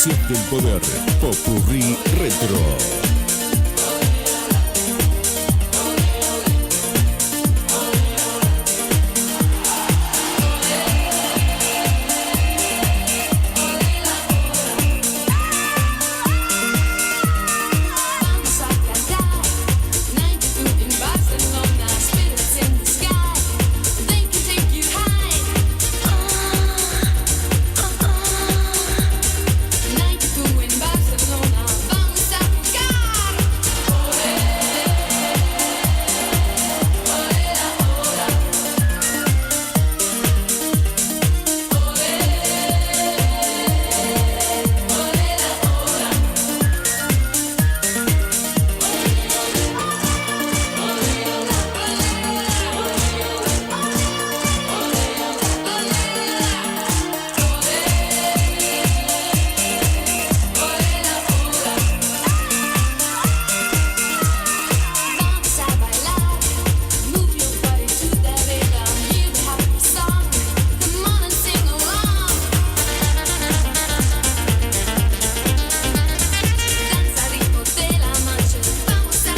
Estación del Poder, Popurrí Retro. Vamos a cantar 92 in Barcelona, spirits in the sky. They can take you high. 92 in Barcelona, vamos a jugar. Vamos a bailar, move your body to the rhythm. Hear the happy song, come on and sing along. Danza ritmo de la noche, vamos a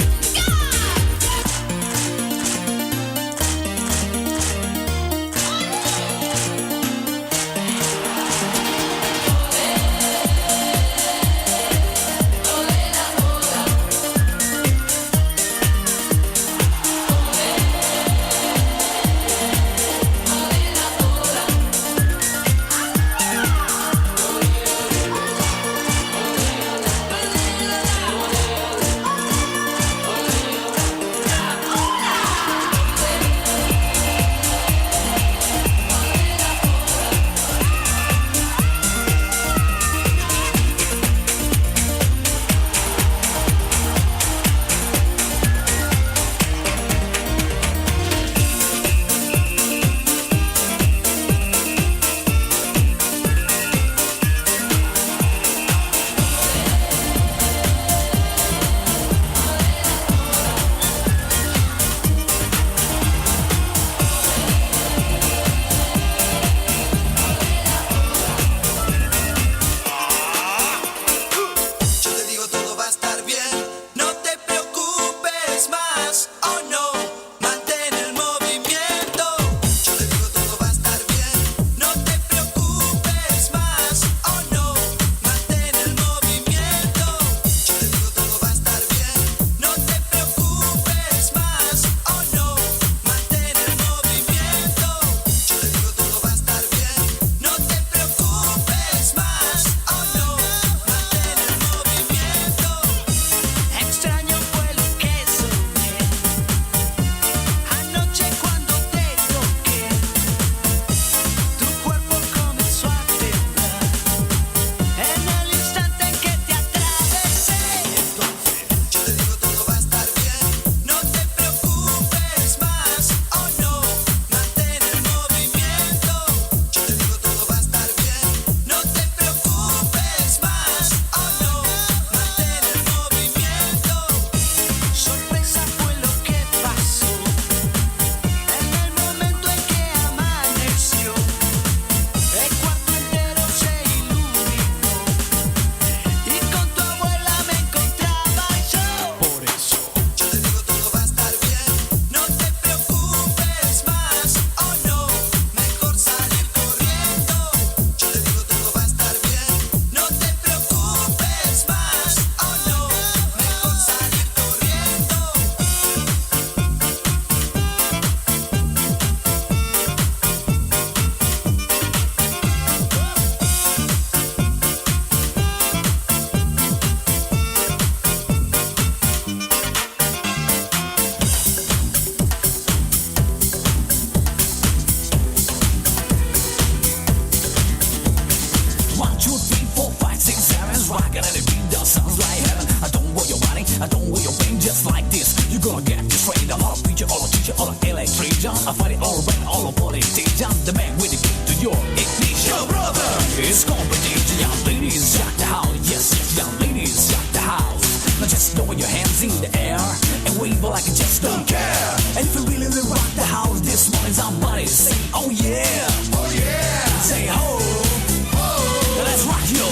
Yo te digo todo va a estar bien, no te preocupes más, oh no, mantén el movimiento. Yo te digo todo va a estar bien, no te preocupes más, oh no, mantén el movimiento. Yo te digo todo va a estar bien, no te preocupes más, oh no, mantén el movimiento. Yo te digo todo va a estar bien, no te preocupes más, oh no, mantén el movimiento. Extraño fue lo que soñé anoche cuando te toqué. Tu cuerpo comenzó a temblar en el instante en que te atravesé. Yo te digo todo va a estar bien, no te preocupes más, oh no, mantén el movimiento. Yo te digo todo va a estar bien, no te preocupes más, oh no, mantén el movimiento. Sorpresa fue lo que pasó en el momento en que amaneció. El cuarto entero se iluminó y con tu abuela me encontraba yo. Por eso yo te digo todo va a estar bien, no te preocupes más, oh no, mejor salir corriendo. Yo te digo todo va a estar bien, no te preocupes más, oh no, mejor salir corriendo. One, two, three, four, five, six, seven's rockin' and the beat just sounds like heaven. I don't want your money, I don't want your pain, just like this. You're gonna get this straight. I'm all a preacher, all a teacher, all an electrician. I fight it all right, all a politician. The man with the key to your ignition. Yo, brother, it's competition. Young ladies, shock the house. Yes, yes, young ladies, shock the house. Now just throw your hands in the air and wave like you just don't care. And if you really will rock the house this morning, somebody say, oh yeah, oh yeah. Say ho, ho. Let's rock you.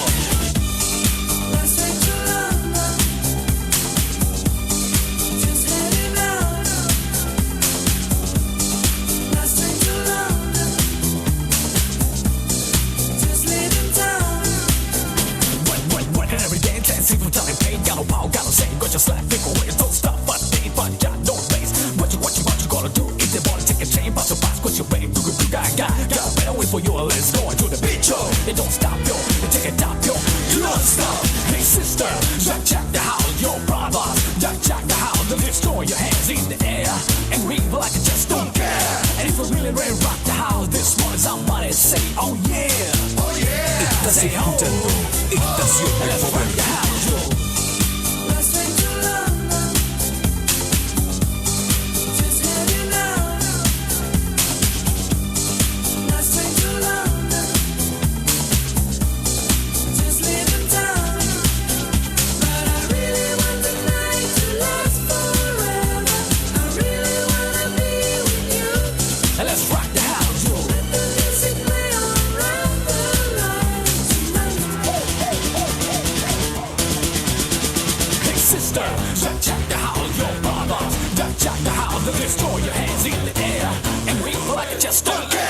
Well, it's going to the beat, yo. It don't stop, yo. It take it top, yo. You don't stop. Hey, sister, jack the house, yo, brother. Jack the house. Let's throw your hands in the air and wave like I just don't care. And if you really ready to rock the house this morning, somebody say, oh yeah, oh yeah. Estás escuchando Estación del Let's rock Poder. the house, yo. Last train to London, just heading out. Last train to London, just leaving town. But I really want the night to last forever. I really wanna be with you. And let's rock the house, yo. Let the music play all around the line tonight. Hey, sister, jack the house, yo, brother. Jack the house. Let's throw your hands in the air and wave like I just don't care.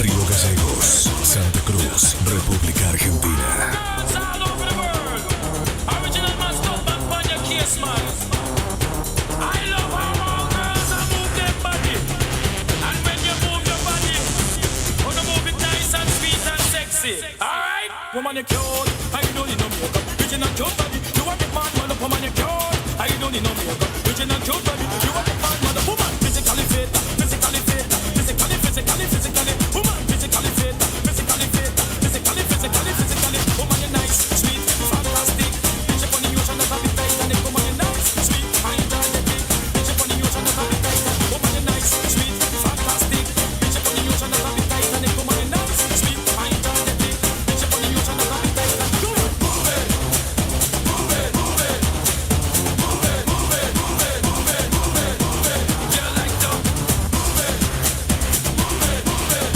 Río Gallegos, Santa Cruz, República Argentina. Girls all over the world. Original man, stop back on your case, man. I love how all girls are move their body. And when you move your body, wanna move it nice and sweet and sexy. Alright? Woman, you're cute. I don't need no makeup. Original cute body. You want the man, man, woman, you're cute. I don't need no makeup. Original cute body. You want the man, man, woman. Physically fit, physically fit, physically, physically, physically. Woman, physically fit, physically fit, physically, physically, physically. Woman, you're nice, sweet, fantastic. Bitch up on the ocean, that's how we Titanic. Woman, you're nice, sweet, high-energetic. Bitch up on the ocean, that's how we Titanic. Woman, you're nice, sweet, fantastic. Bitch up on the ocean, that's how we Titanic. Woman, you're nice, sweet, high-energetic. Bitch up on the ocean, that's how we Titanic. Do it. Move it, move it, move it, move it, move it, move it, move it, move it, move it. You like to move it, move it, move it,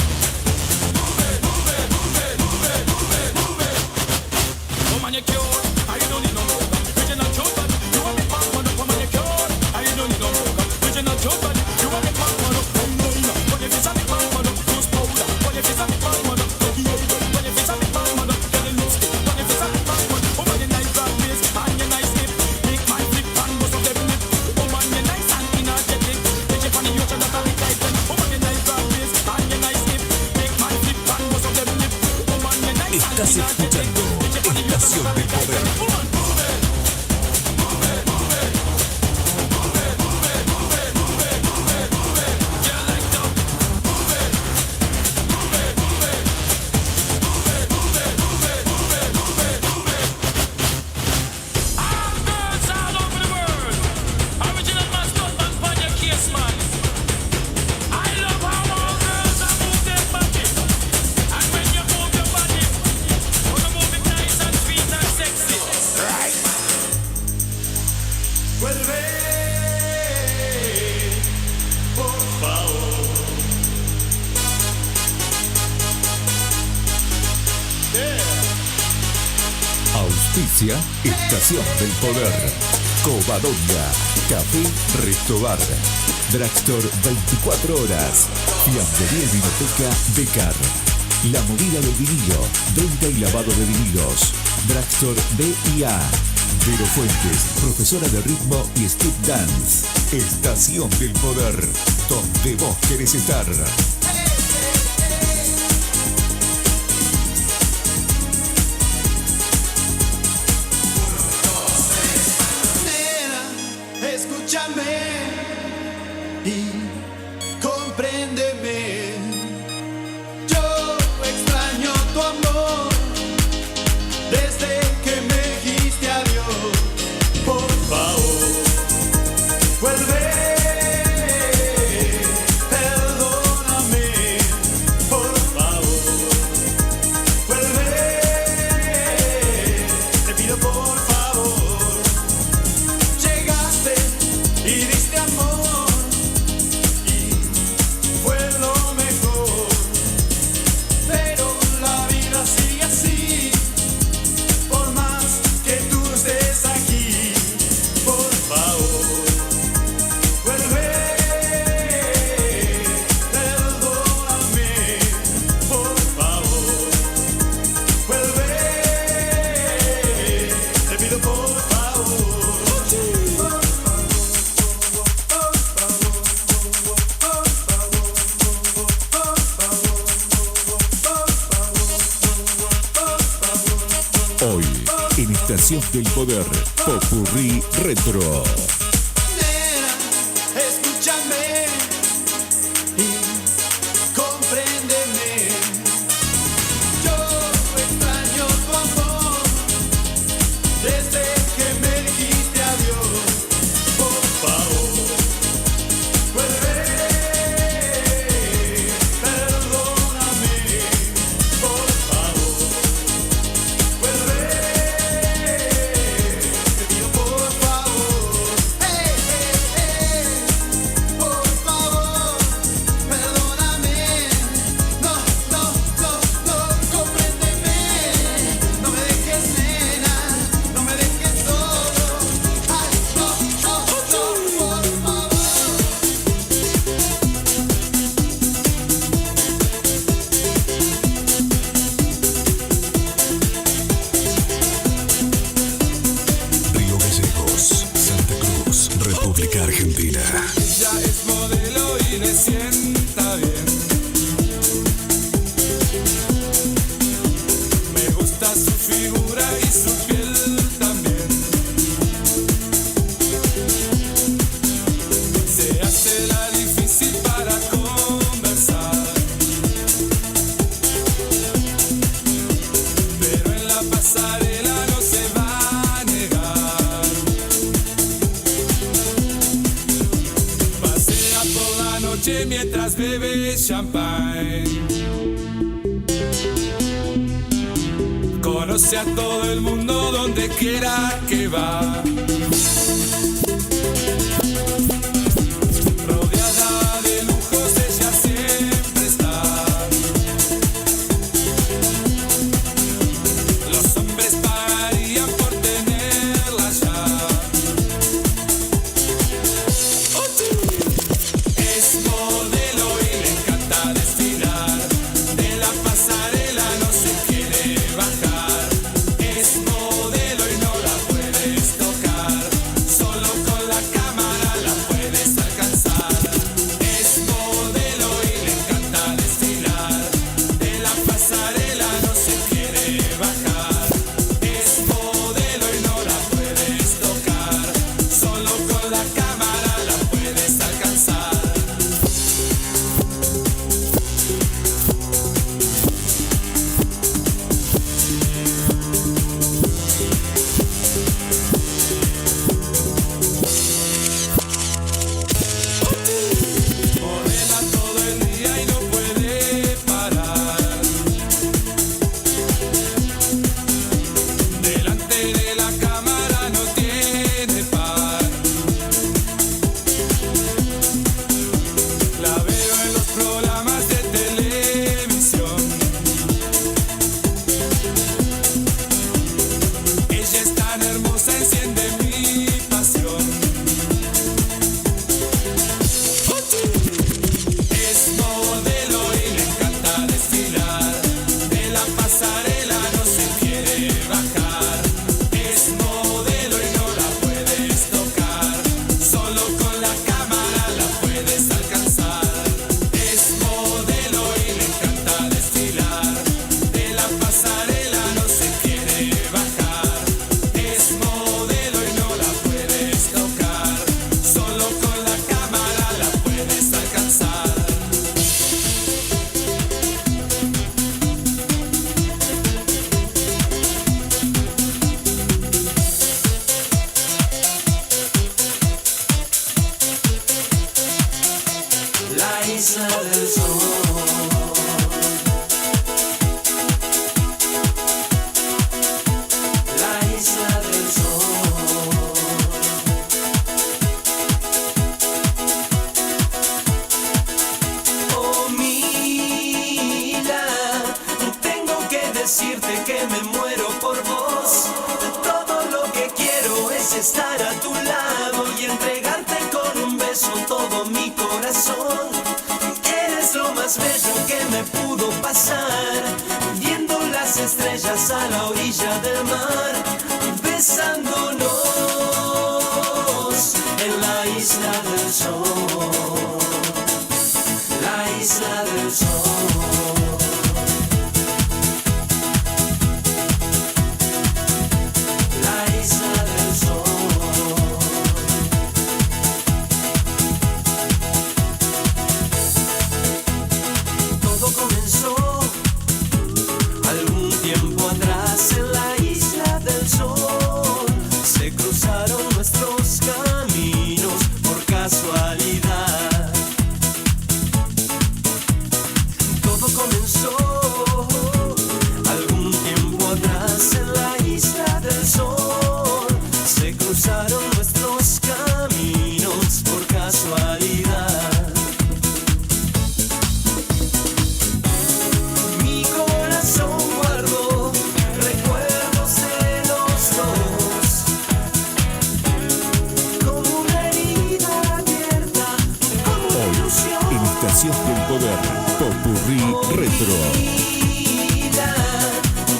move it, move it, move it, move it, move it, move it. Woman, you're cute. I don't need no makeup. Original cute body. You want me pop one up. Woman, you're cute. I don't need no makeup. Original cute body. You want me pop one up. When you feel something pop one up, use powder. When you feel something pop one up, when you feel something pop one up, get a lipstick. When you feel something pop one up, woman, you're nice broad face and you're nice hip. Make my flip and bust up them lip. Woman, you're nice and energetic. Bitch up on the ocean, that's how we tighten. Woman, you're nice broad face and you're nice hip. Make my flip and bust up them lip. Woman, you're nice and Estás energetic. escuchando Estación del Poder. Woman, move it, move it, move it, move it, move it, move it, move it, move it, move it. You like to move it, move it, move it, move it, move it, move it, move it, move it, move it. All girls all over the world. Original man, stop back on your case, man. I love how all girls are move their body. And when you move your body, wanna move it nice and sweet and sexy. Right. Vuelve, por favor. Auspicia Estación del Poder. Covadonga, Café Restobar. Drugstore 24 horas. Fiambrería y Vinoteca Becar. La movida del vinilo. Venta y lavado de vinilos. Drugstore B&A. Vero Fuentes, profesora de ritmo y street dance. Estación del Poder. Donde vos querés estar. Nena, escúchame y compréndeme. Yo extraño tu amor desde que me dijiste adiós. Por favor, vuelve, perdóname. Hoy, en Estación del Poder, Popurrí Retro. Nena, escúchame y compréndeme. Yo extraño tu amor desde que me dijiste adiós. Por favor, vuelve, perdóname. Por favor, vuelve, te pido por favor. Por favor, perdóname. No, no, no, no, compréndeme. No me dejes, nena, no me dejes solo. Ay, no, no, no, por favor. Río Gallegos, Santa Cruz, República Argentina. Ella es modelo y le sienta bien. Me gusta su figura y su piel también. Se hace la difícil para conversar, pero en la pasarela no se va a negar. Pasea por la noche mientras bebe champagne. Conoce a todo el mundo donde quiera que va. Rodeada de lujos ella siempre está. Los hombres pagarían por tenerla ya. Es modelo y le encanta desfilar. De la pasarela no se quiere bajar. Es modelo y no la puedes tocar. Solo con la cámara la puedes alcanzar. Es modelo y le encanta desfilar. De la pasarela no se quiere bajar. Es modelo y no la puedes tocar. Solo con la cámara la puedes alcanzar. Modela todo el día y no puede parar. Delante de la cámara no tiene par. La veo en los programas de televisión. Ella es tan hermosa, enciende mi pasión. Es modelo y le encanta desfilar. De la pasarela no se quiere bajar. Es modelo y no la puedes tocar. Solo con la cámara la puedes alcanzar. Es modelo y le encanta desfilar. De la pasarela no se quiere bajar. Es modelo y no la puedes tocar. Solo con la cámara la puedes alcanzar. La isla del sol. La isla del sol. Oh, mira, tengo que decirte que me muero por vos. Todo lo que quiero es estar a tu lado y entregarte con un beso todo mi corazón. Eres lo más bello que me pudo pasar, viendo las estrellas a la orilla del mar, besándonos en la isla del sol. La isla del sol.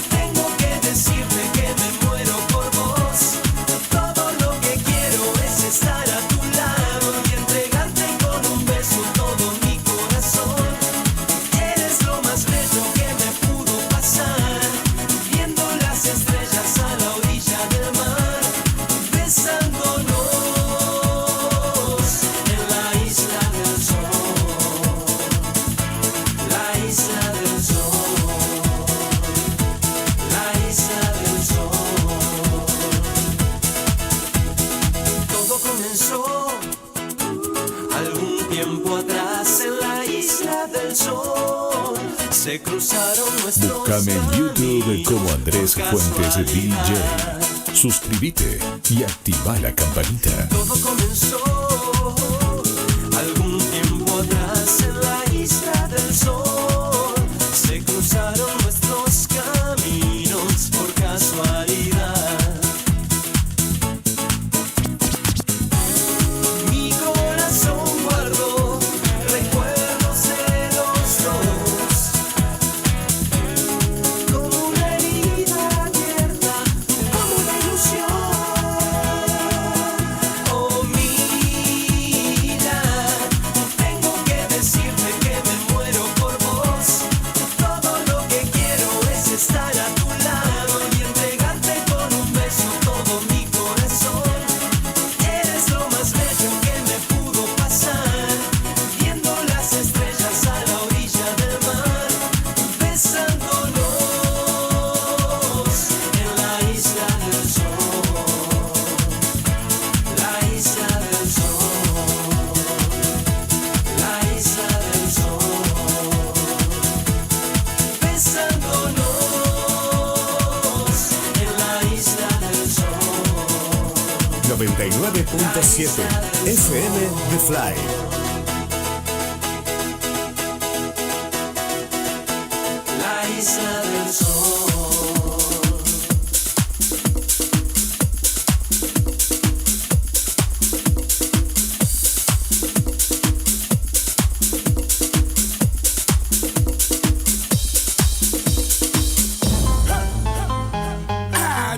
Tengo que decirte que me muero por vos. Todo lo que quiero es estar a tu lado y entregarte con un beso todo mi corazón. Eres lo más bello que me pudo pasar, viendo las estrellas a la orilla del mar, besándonos en la isla del sol. La isla del sol. La isla del sol. Todo comenzó algún tiempo atrás en la isla del sol. Se cruzaron nuestros Búscame en YouTube caminos como Andrés por Fuentes DJ. casualidad. Suscríbete y activa la campanita. Todo comenzó algún tiempo atrás en la isla del sol. Se cruzaron nuestros caminos por casualidad. Mi corazón guardó recuerdos de los dos, como una herida abierta, como una ilusión. Oh, mira, tengo que decirte que me muero por vos. Todo lo que quiero es estar a tu lado y entregarte con un beso todo mi corazón. Eres lo más bello que me pudo pasar, viendo las estrellas a la orilla del mar, besándonos en la isla del sol. La isla del sol. La isla del sol. Besándonos en la isla del sol. 99.7 FM The Fly. La isla del sol.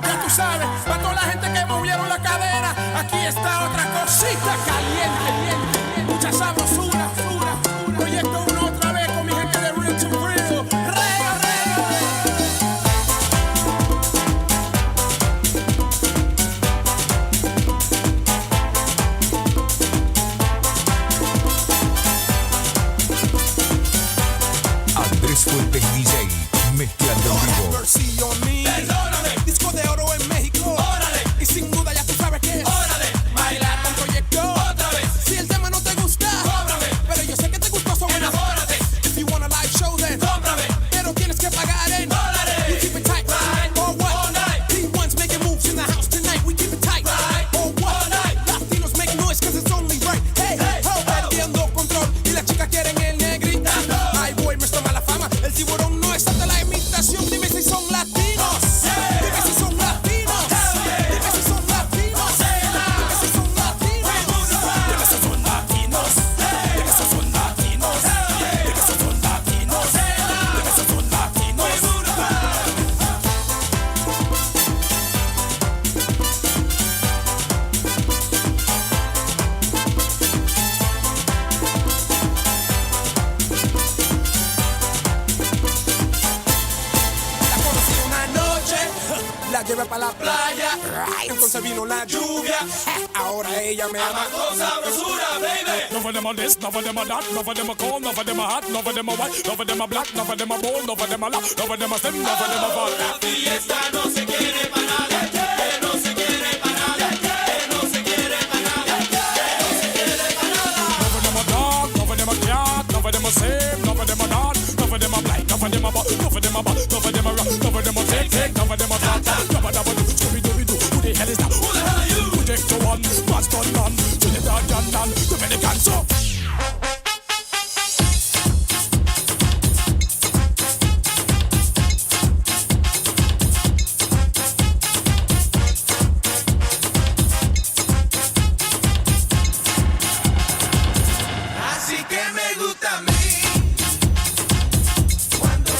Ya tú sabes, para toda la gente que movieron la cadera, aquí está otra cosita caliente. Mucha sabrosura. Proyecto uno otra vez con mi gente de Real to Real. Rega. Andrés Fuentes DJ, mezclando en vivo. Mercy on me. Perdóname. Disco de oro en México. Órale. Y sin duda ya tú sabes que es. Órale. Bailar con proyecto. Otra vez. Si el tema no te gusta, cóbrame. Pero yo sé que te gustó, so enamórate. If you want a live show, then cóbrame. Pero tienes que pagar en dólares. You keep it tight, right? Or what? All night. P1's making moves in the house tonight. We keep it tight, right? Or what? All night. Latinos make noise cause it's only right. Hey, perdiendo control. Y las chicas quieren el negrita. Ay, boy, me toma la fama. El tiburón no es ante la imitación. Dime si son latinos. Dime si son latinos. Dime si son latinos. Dime si son latinos. Dime si son latinos. Dime si son latinos. Dime si son latinos. Dime si son latinos. La conocí una noche, la llevé para la playa, entonces vino la lluvia, ahora ella me ama con sabrosura, baby. None of them are this, none of them are that, none of them are cold, none of them are hot, none of them are white, none of them are black, none of them are bold, none of them are loud, none of them are slim, none of them are fat. La fiesta no se quiere parar, que no se quiere parar, que no se quiere parar, que no se quiere parar. None of them are dark, none of them are cat, none of them are same, none of them are not, none of them are blind, none of them are bad, none of them are bad, none of them are rock, none of them are take, none of them are fat, none of them are do, Scooby-Dooby-Doo. Who the hell is that? Who the hell are you? Project to one, master none, Trinidad and Dominican, so. Así que me gusta a mí cuando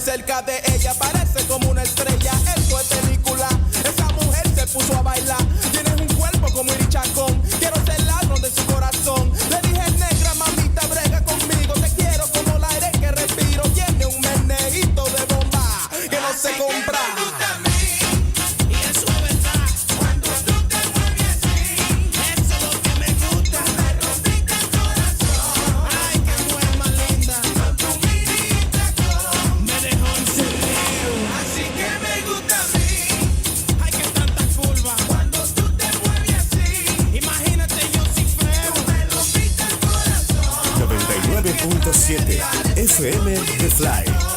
cerca de ella, parece como una estrella. Esto es película, esa mujer se puso a bailar. Tienes un cuerpo como Iri Chacón, quiero ser ladrón de su corazón. Le dije, negra, mamita, brega conmigo. Te quiero como el aire que respiro. Tiene un meneíto de bomba que no se compra. FM The Fly.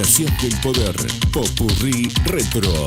Estación del Poder, Popurrí Retro.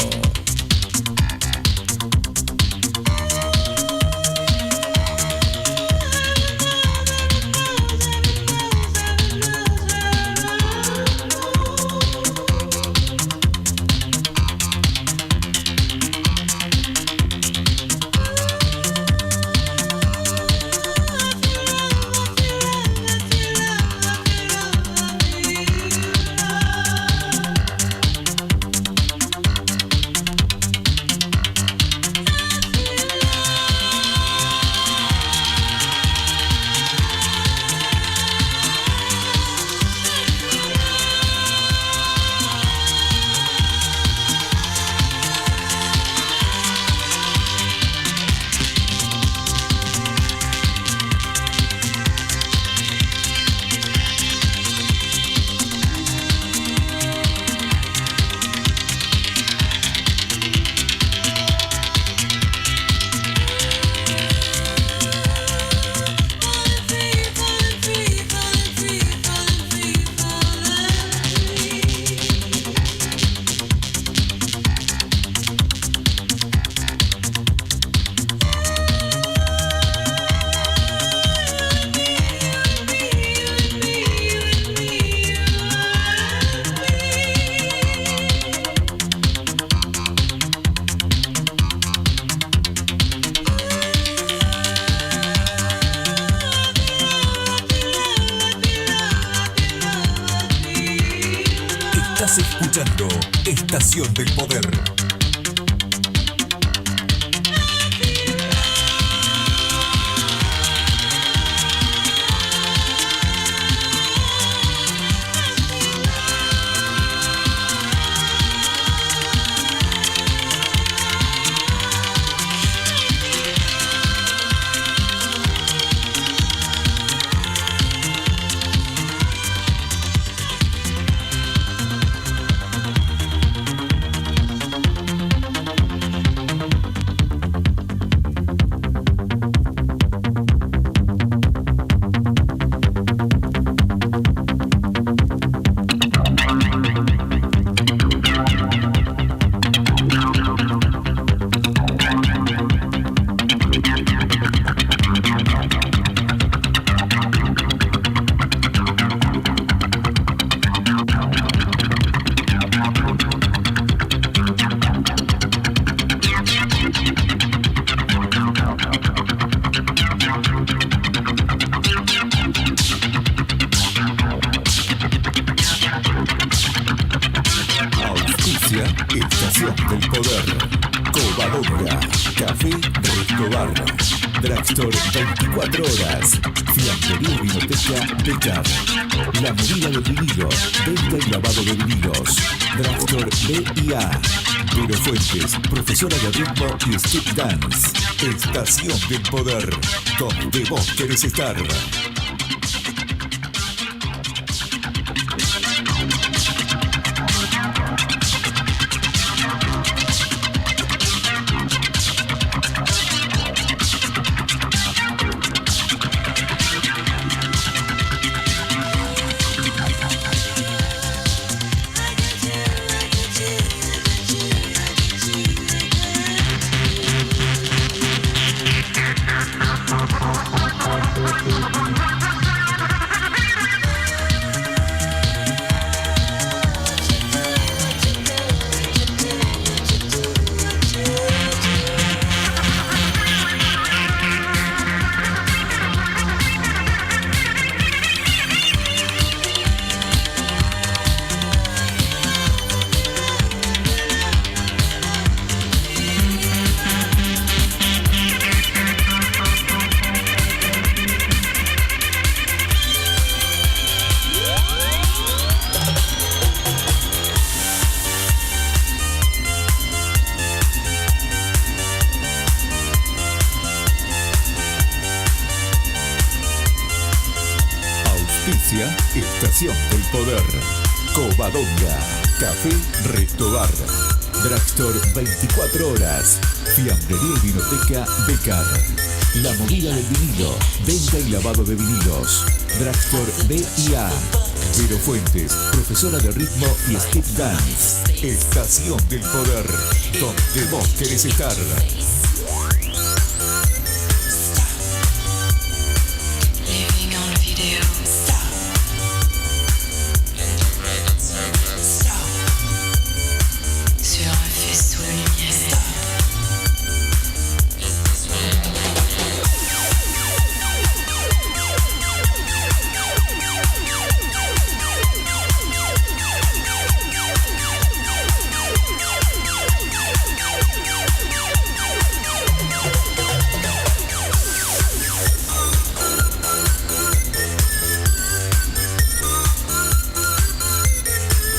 Estás escuchando Estación del Poder. Café Resto Bar. Drugstore 24 horas. Fiambrería y Vinoteca Becar. La Movida del Vinilo. Venta y lavado de vinilos. Drugstore B&A. Vero Fuentes, profesora de ritmo y stick dance. Estación del Poder, donde vos querés estar. Estación del Poder. Covadonga. Café Resto Bar. Drugstore 24 horas. Fiambrería y Vinoteca Becar. La Movida del Vinilo. Venta y lavado de vinilos. Drugstore B&A. Vero Fuentes, profesora de ritmo y stick dance. Estación del Poder, donde vos querés estar. Living on video. Sur un faisceau de lumière.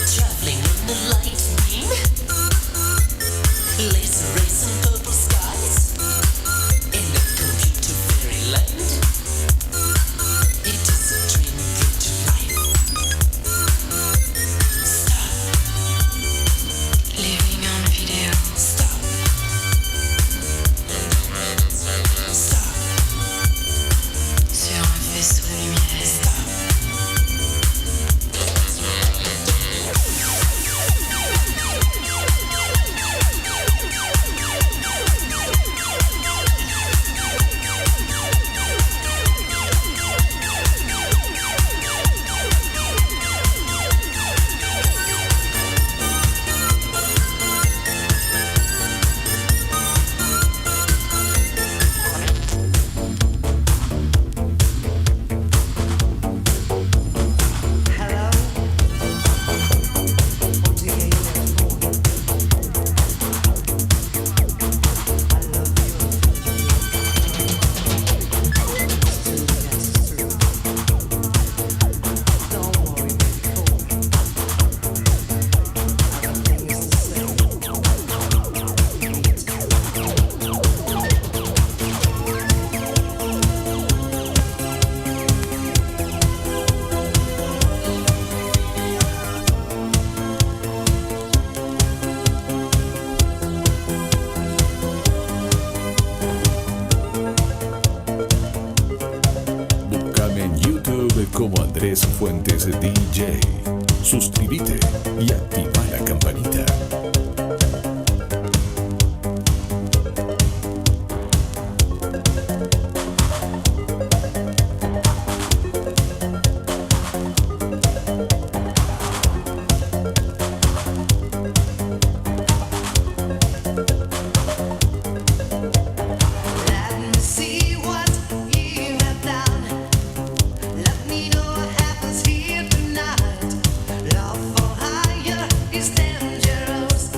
Traveling in the lightning, laser rays and purple skies, in a computer fairyland. It is a dream brought to life. Stop. Living on video. Stop. Stop. Sur un faisceau de lumière. Stop. Búscame en YouTube como Andrés Fuentes DJ. Suscríbete y activa la campanita. Let me see what you have done. Let me know what happens here tonight. Love for hire is dangerous.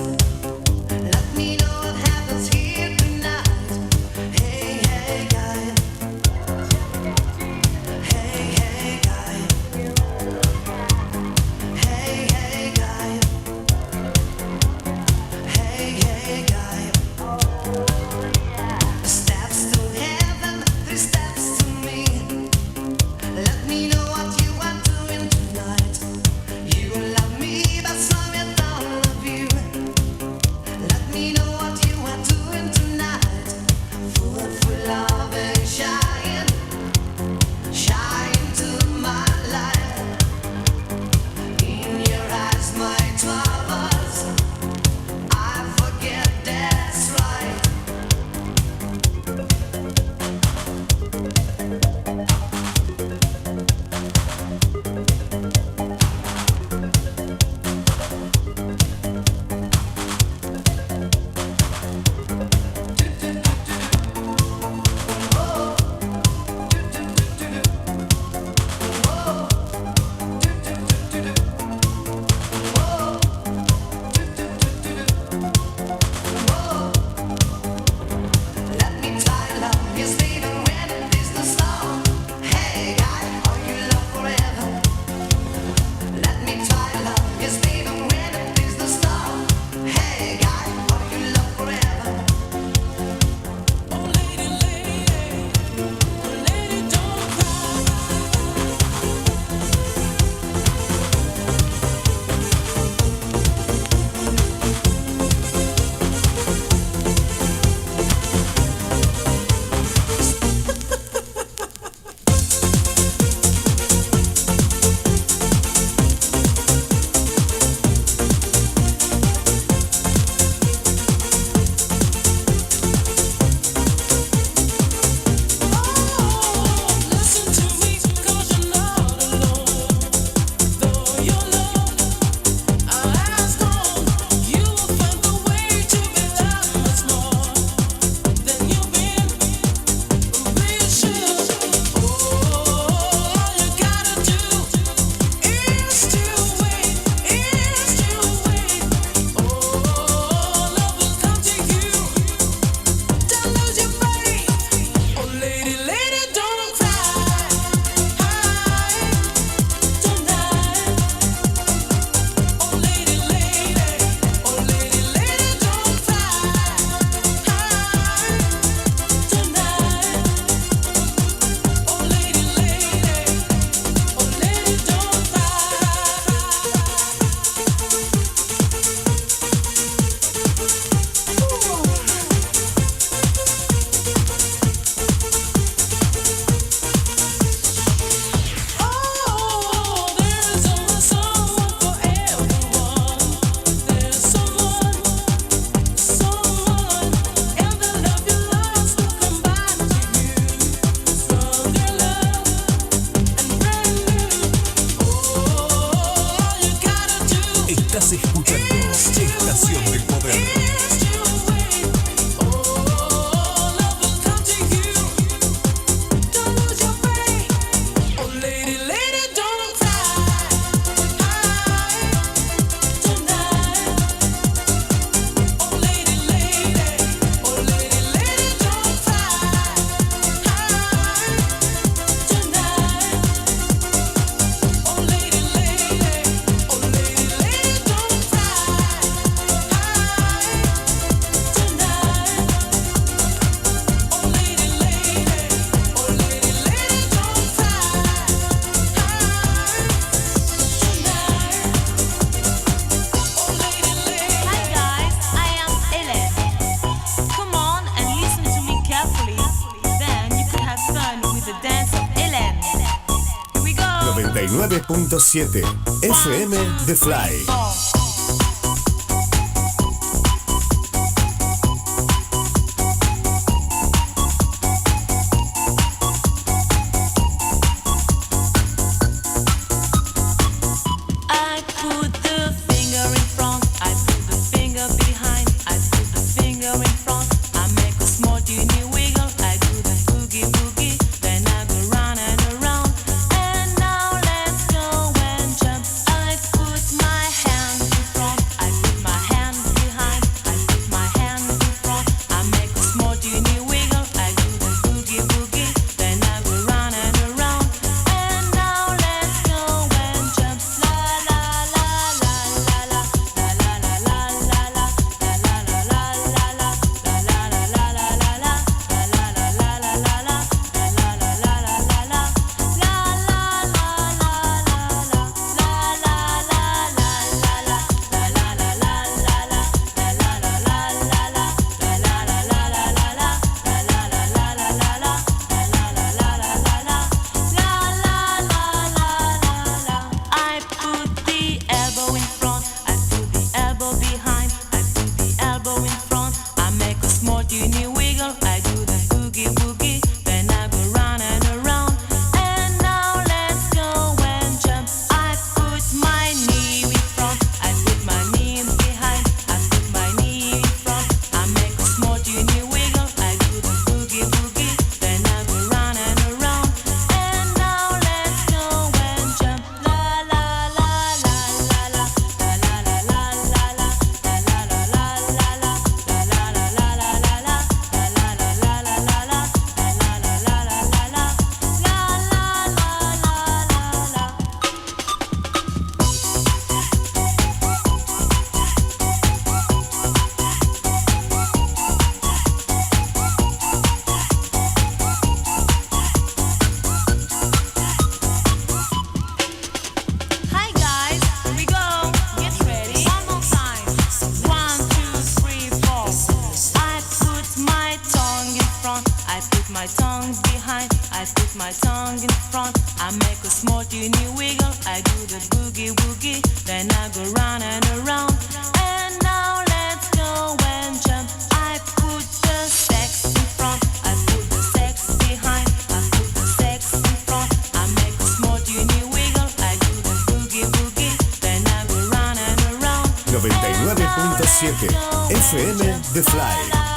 Estación del Poder. .7 FM The Fly. FM The Fly.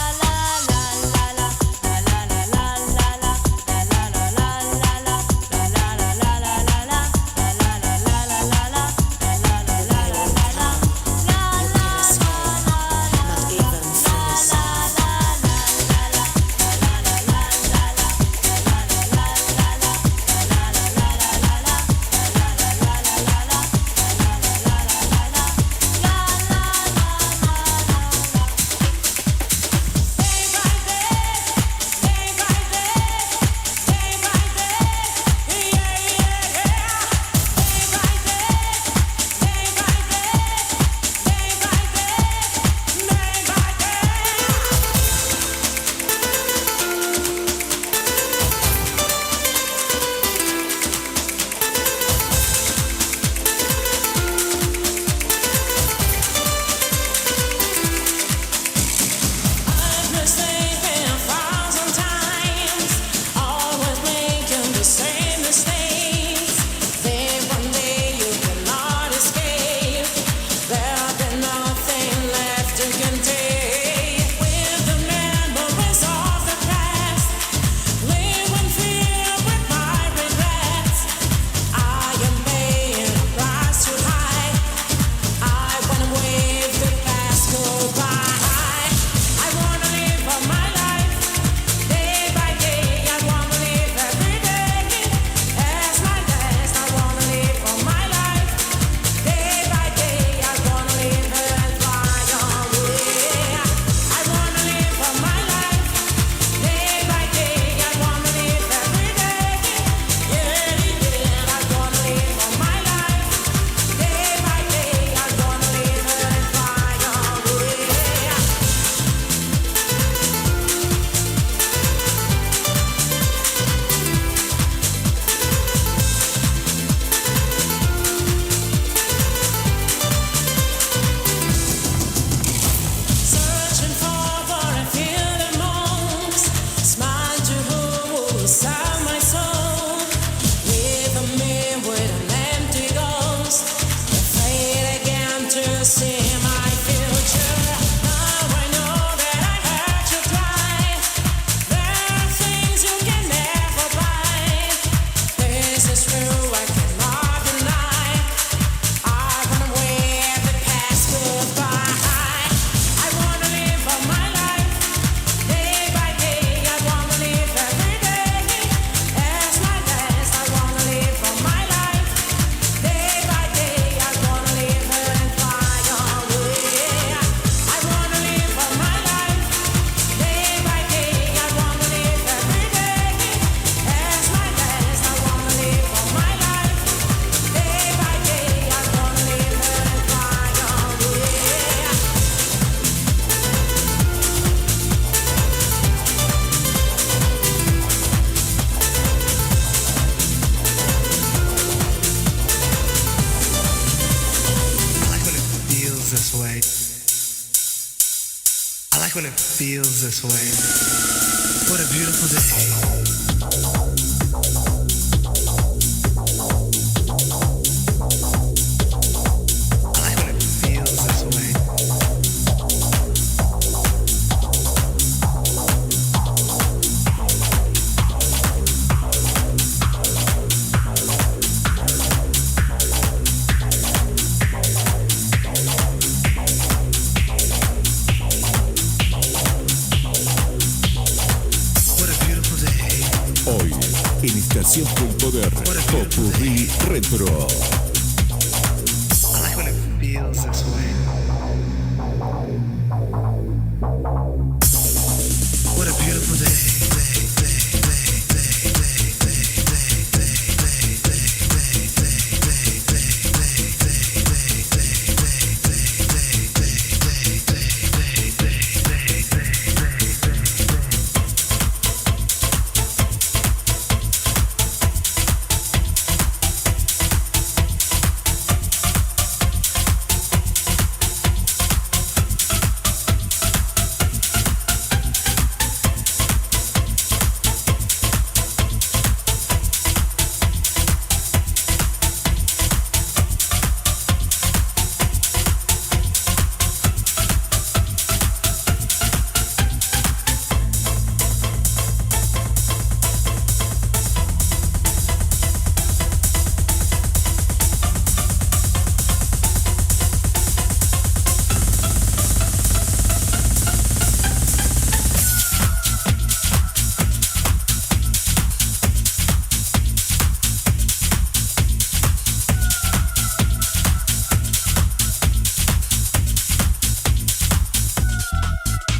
inside my soul. With me with an empty ghost, afraid again to see my future. Now I know that I heard you cry. There are things you can never buy. This is true, I cannot deny. I wanna wave the past goodbye. I wanna live all my life, day by day. I wanna live every day as my best. I wanna live all my life, day by day. I wanna live and fly away. I wanna live all my life, day by day. I wanna live every day as my best. I wanna live all my life, day by day. I wanna live and fly away. I like when it feels this way. I like when it feels this way. What a beautiful day. I like when it feels this way. What a beautiful day. Hoy, en Estación del Poder, Popurrí Retro. I like when it feels this way. What a beautiful day. What a beautiful day.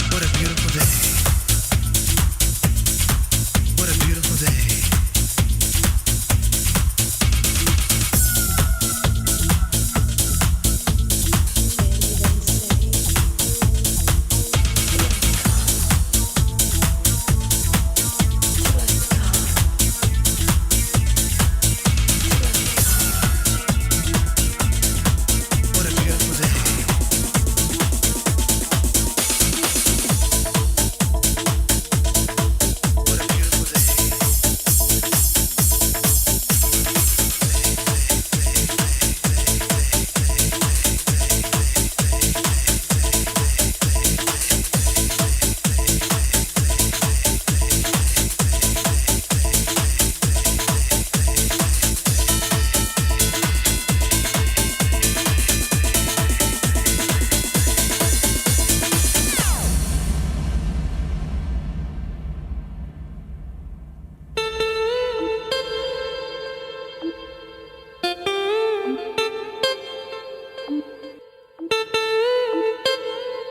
What a beautiful day. What a beautiful day. What a beautiful day.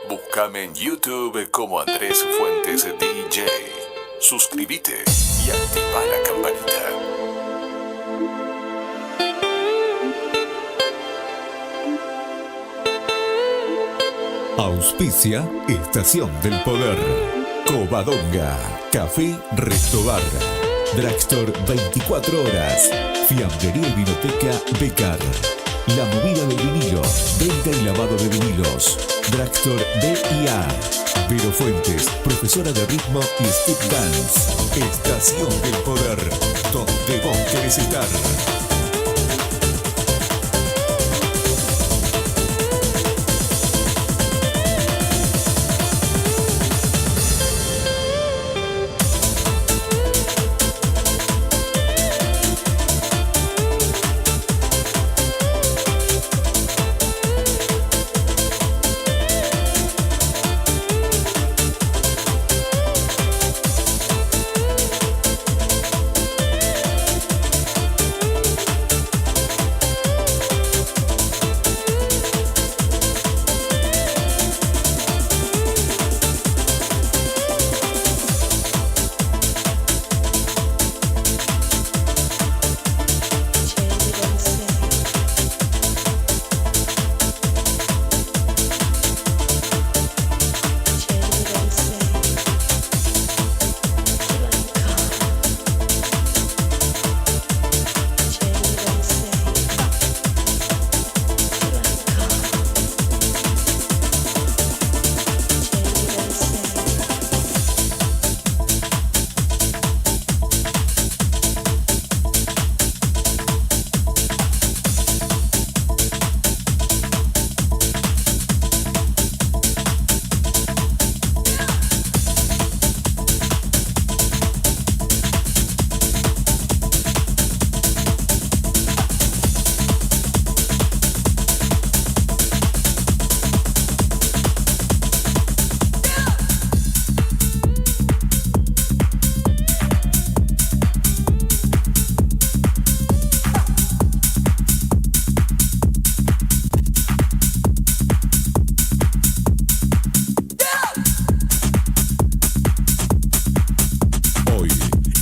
Búscame en YouTube como Andrés Fuentes DJ. Suscríbete y activa la campanita. Auspicia Estación del Poder. Covadonga, Café Resto Bar. Dragstore 24 horas. Fiambrería y Vinoteca Becar. La movida del vinilo. Venta y lavado de vinilos. Dragstore D&A. Vero Fuentes, profesora de ritmo y stick dance. Estación del Poder, donde vos querés estar.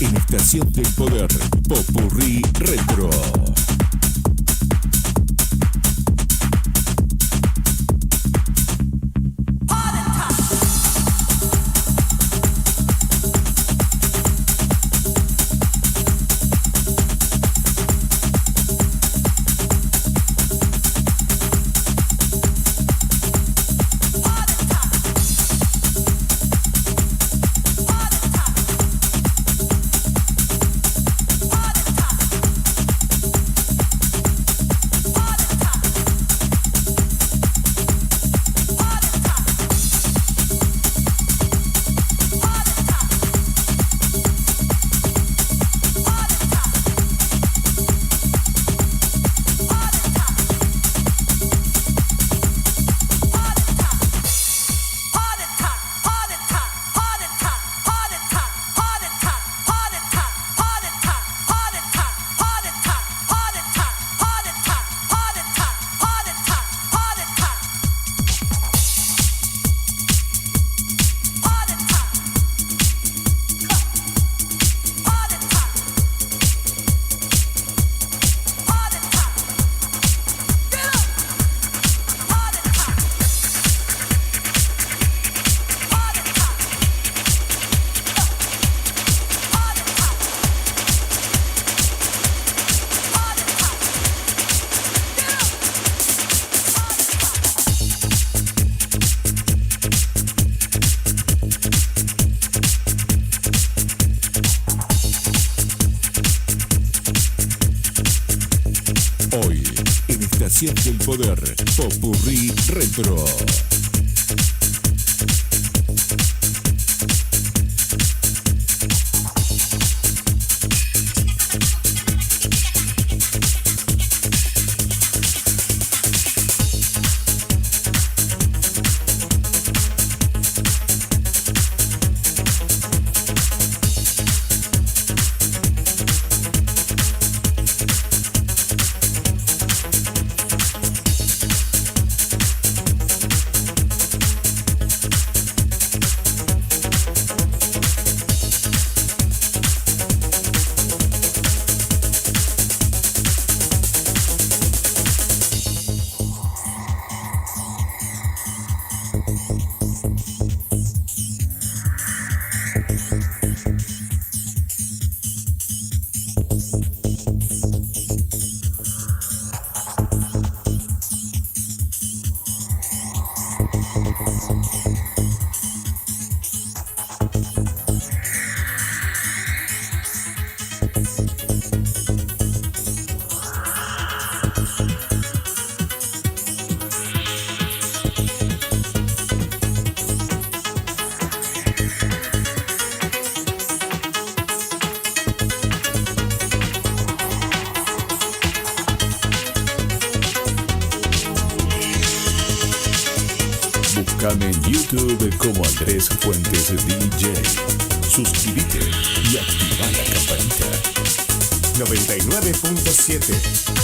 Estación del Poder, Popurrí Retro. Hoy, en Estación del Poder, Popurrí Retro. Búscame en YouTube como Andrés Fuentes DJ. Suscríbete y activa la campanita. 99.7.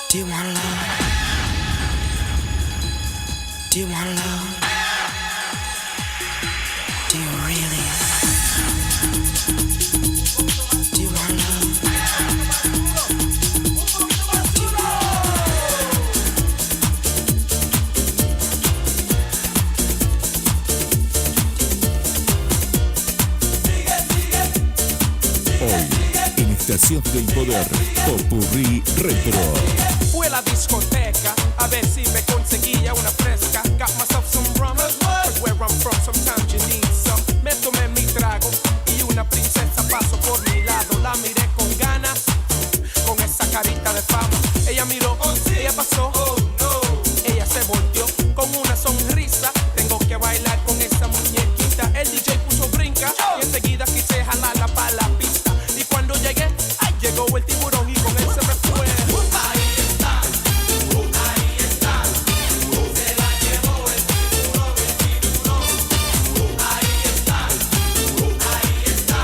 Do you want love? Do you want love? Do you really? Estación del Poder, Popurrí Retro. Fui a la discoteca a ver si me conseguía una fresca. Got myself some rum, cause where I'm from sometimes you need some. Me tomé mi trago y una princesa pasó por mi lado. La miré con ganas, con esa carita de fama. Ella miró, ella pasó, ella se volteó con una sonrisa. Tengo que bailar con esa muñequita. El DJ puso brinca y enseguida quise jalarla para la pista. Y cuando llegué, ahí llegó el tiburón y con él se me fue. Ahí está, se la llevó el tiburón, Ahí está,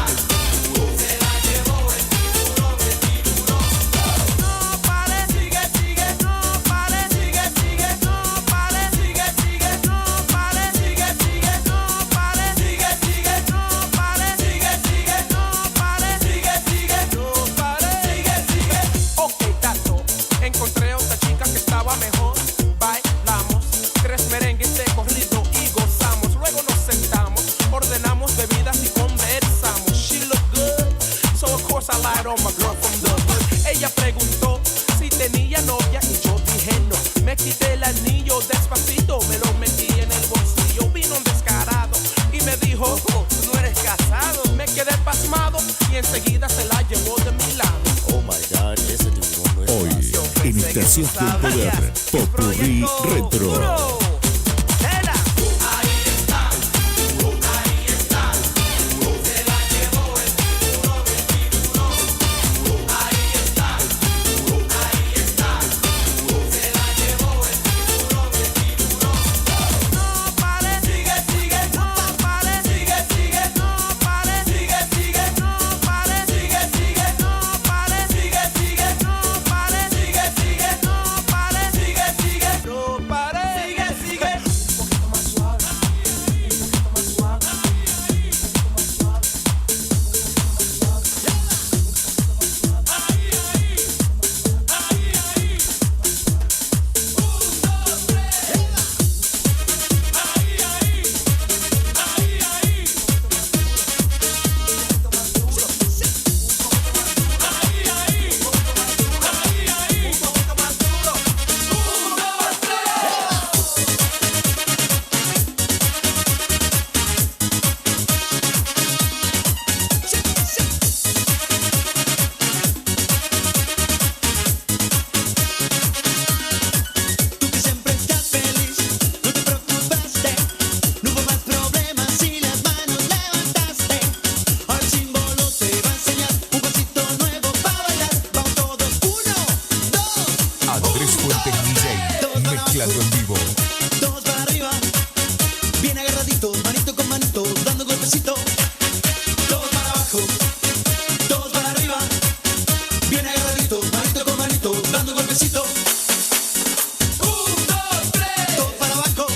se la llevó el tiburón, No pare, sigue, no pare, sigue, no pare, sigue, no pare, sigue, no pare, sigue, no pare, sigue, no pare, sigue, no pare, Ok, tato, encontré otra chica que estaba mejor. Bailamos 3 merengues de corrido y gozamos. Luego nos sentamos, ordenamos bebidas y conversamos. She looked good, so of course I lied on my girl from the hood. Ella preguntó si tenía novia y yo dije no. Me quité el anillo despacito, me lo metí en el bolsillo. Vino un descarado y me dijo, tú no eres casado. Me quedé pasmado y enseguida se la llevó de mi lado. Oh my God, ese tiburón no es Hoy, fácil. en Estación del Poder, Popurrí Retro. Mezclando en vivo. Todos para arriba, bien agarraditos, manito con manito, dando golpecito. Todos para abajo, todos para arriba, bien agarraditos, manito con manito, dando golpecito. 1, 2, 3. Todos para abajo.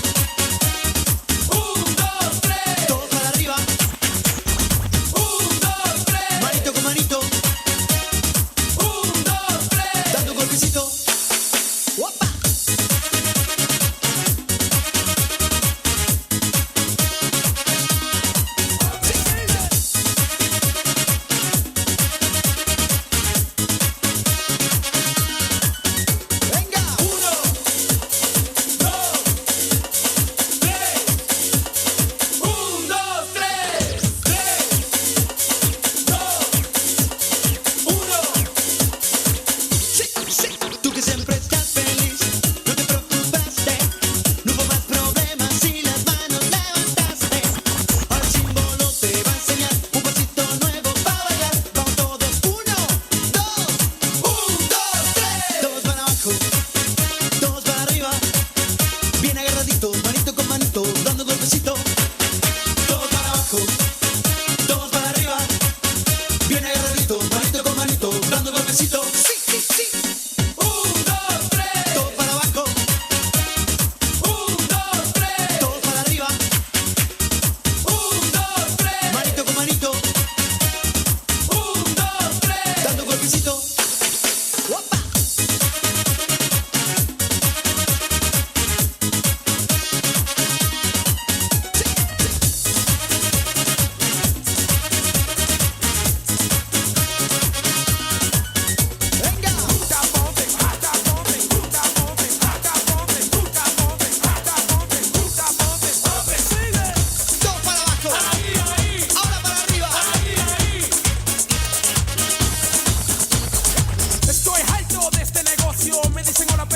1, 2, 3. Todos para arriba. 1, 2, 3. Manito con manito. 1, 2, 3. Dando golpecito. ¡Opa!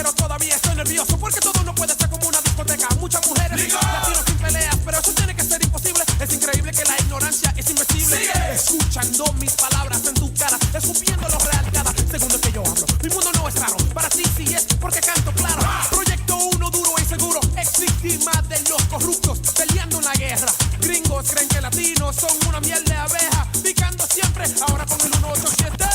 pero todavía estoy nervioso porque todo no puede ser como una discoteca. Muchas mujeres, latinos sin peleas, pero eso tiene que ser imposible. Es increíble que la ignorancia es invencible. Escuchando mis palabras en tu cara, escupiendo lo real cada segundo que yo hablo. Mi mundo no es raro, para ti sí es porque canto claro. Proyecto uno duro y seguro, ex víctima de los corruptos, peleando en la guerra. Gringos creen que latinos son una miel de abeja, picando siempre, ahora con el 187.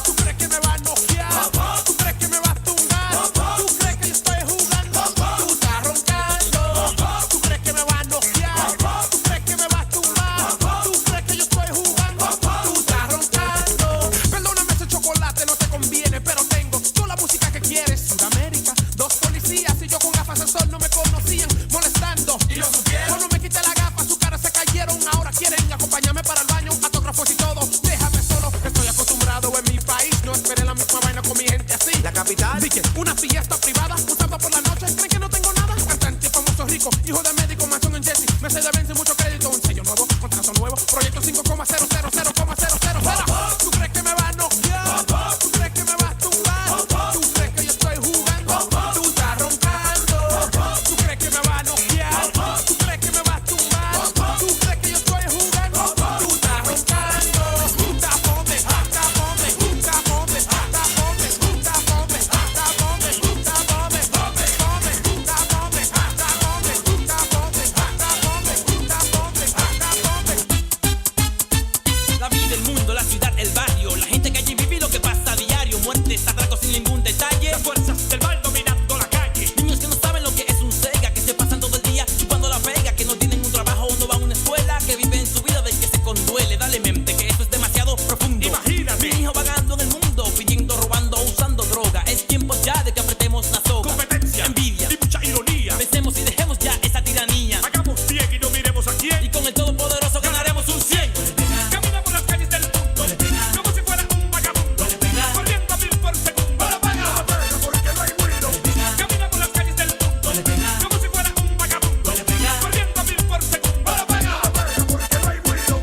¿Tú crees que me va a noquear? ¿Tú crees que me va a tumbar? ¿Tú crees que yo estoy jugando? Tú estás roncando. ¿Tú crees que me va a noquear? ¿Tú crees que me va a tumbar? ¿Tú crees que yo estoy jugando? Tú estás roncando. Perdóname, ese chocolate no te conviene, pero tengo toda la música que quieres. Sudamérica, 2 policías y yo con gafas de sol no me conocían, molestando. Y lo supieron. Cuando me quité la gafa, su cara se cayeron. Ahora quieren acompañarme para el baño, autógrafos y todo. Déjame solo, estoy acostumbrado en mi país. No esperé la misma vaina con mi gente así. La capital. Dije, una fiesta privada, un sábado por la noche. ¿Creen que no tengo nada? Cantante famoso rico, hijo de médico, mansión en Jesse. Me se deben sin mucho crédito, un sello nuevo, contrato nuevo. Proyecto 5,000,000. ¿Tú crees que me va a noquear? ¿Tú crees que me va a tumbar? ¿Tú crees que yo estoy jugando? Tú estás roncando. ¿Tú crees que me va a noquear? ¿Tú crees que me va a tumbar? ¿Tú crees que yo estoy jugando? Tú estás roncando. Tapome, tapome, tapome, tapome, tapome, tapome, tapome, la vida, el mundo, la ciudad, el barrio, la gente que allí vive lo que pasa a diario. Muertes, atracos sin ningún detalle. Las fuerzas del mal dominando la calle. Niños que no saben lo que es un Sega, que se pasan todo el día chupando la pega, que no tienen un trabajo o no van a una escuela, que viven su vida del que se conduele. Dale mente, que esto es demasiado profundo. Imagínate. Mi hijo vagando en el mundo, pidiendo, robando, usando droga. Es tiempo ya de que apretemos la soga. Competencia, envidia y mucha ironía. Pensemos y dejemos ya esa tiranía. Hagamos bien y no miremos a quién. Y con el Todopoderoso ganaremos un 100. Camina por las calles del mundo como si fuera un vagabundo, corriendo a 1000 por segundo. Porque no hay ruido. Camina por las calles del mundo como si fuera un vagabundo, corriendo a 1000 por segundo. Porque no hay ruido.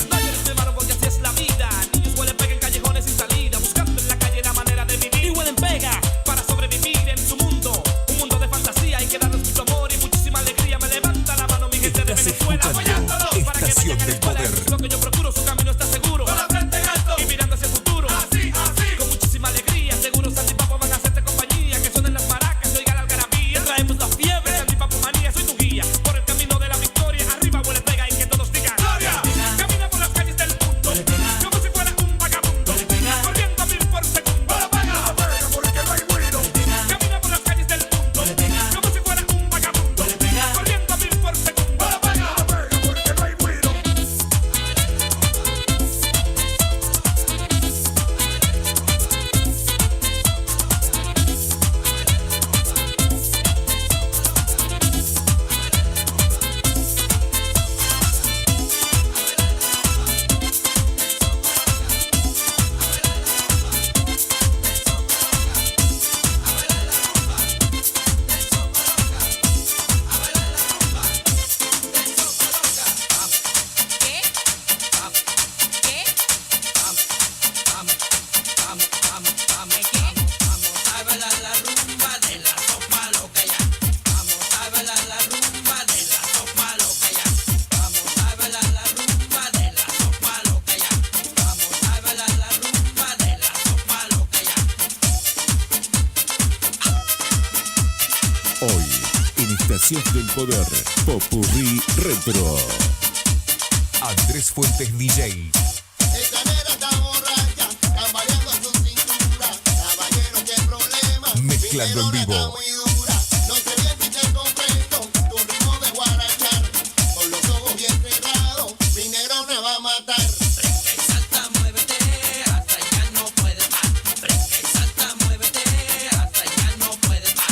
No llores, mi hermano, porque así es la vida. Niños huelen pega en callejones sin salida, buscando en la calle la manera de vivir. Y huelen pega para sobrevivir en su mundo, un mundo de fantasía. Hay que darles mucho amor y muchísima alegría. Me levanta la mano mi gente de Estás Venezuela, escuchando apoyándolos para que Estación vayan a la del escuela. Poder. Es lo que yo procuro, su camino está seguro. Con la frente en alto y mirando hacia el futuro. Así, con muchísima alegría. Seguro Santi Papo van a hacerte compañía. Que suenen las maracas, se oiga la algarabía. Traemos la fiebre, Santi Papo manía, soy tu guía. Por el camino de la victoria, arriba huele pega y que todos digan ¡Gloria! Camina por las calles del mundo como si fuera un vagabundo, corriendo a 1000 por segundo. Porque no hay ruido. Camina por las calles del mundo como si fuera un vagabundo, corriendo a 1000 por segundo. Porque no hay ruido. Hoy, en Estación del Poder, Popurrí Retro. Andrés Fuentes DJ. Esta nena está borracha, tambaleando su cintura. Caballero, qué problema. Mezclando en vivo. Está muy dura. No sé bien si te comprendo tu ritmo de guarachar. Con los ojos bien cerrados, mi negro me va a matar. Brinca y salta, muévete, hasta ya no puedes más. Brinca y salta, muévete, hasta ya no puedes más.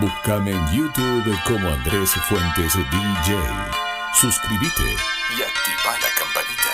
Búscame en YouTube como Andrés Fuentes DJ. Suscríbete y activa la campanita.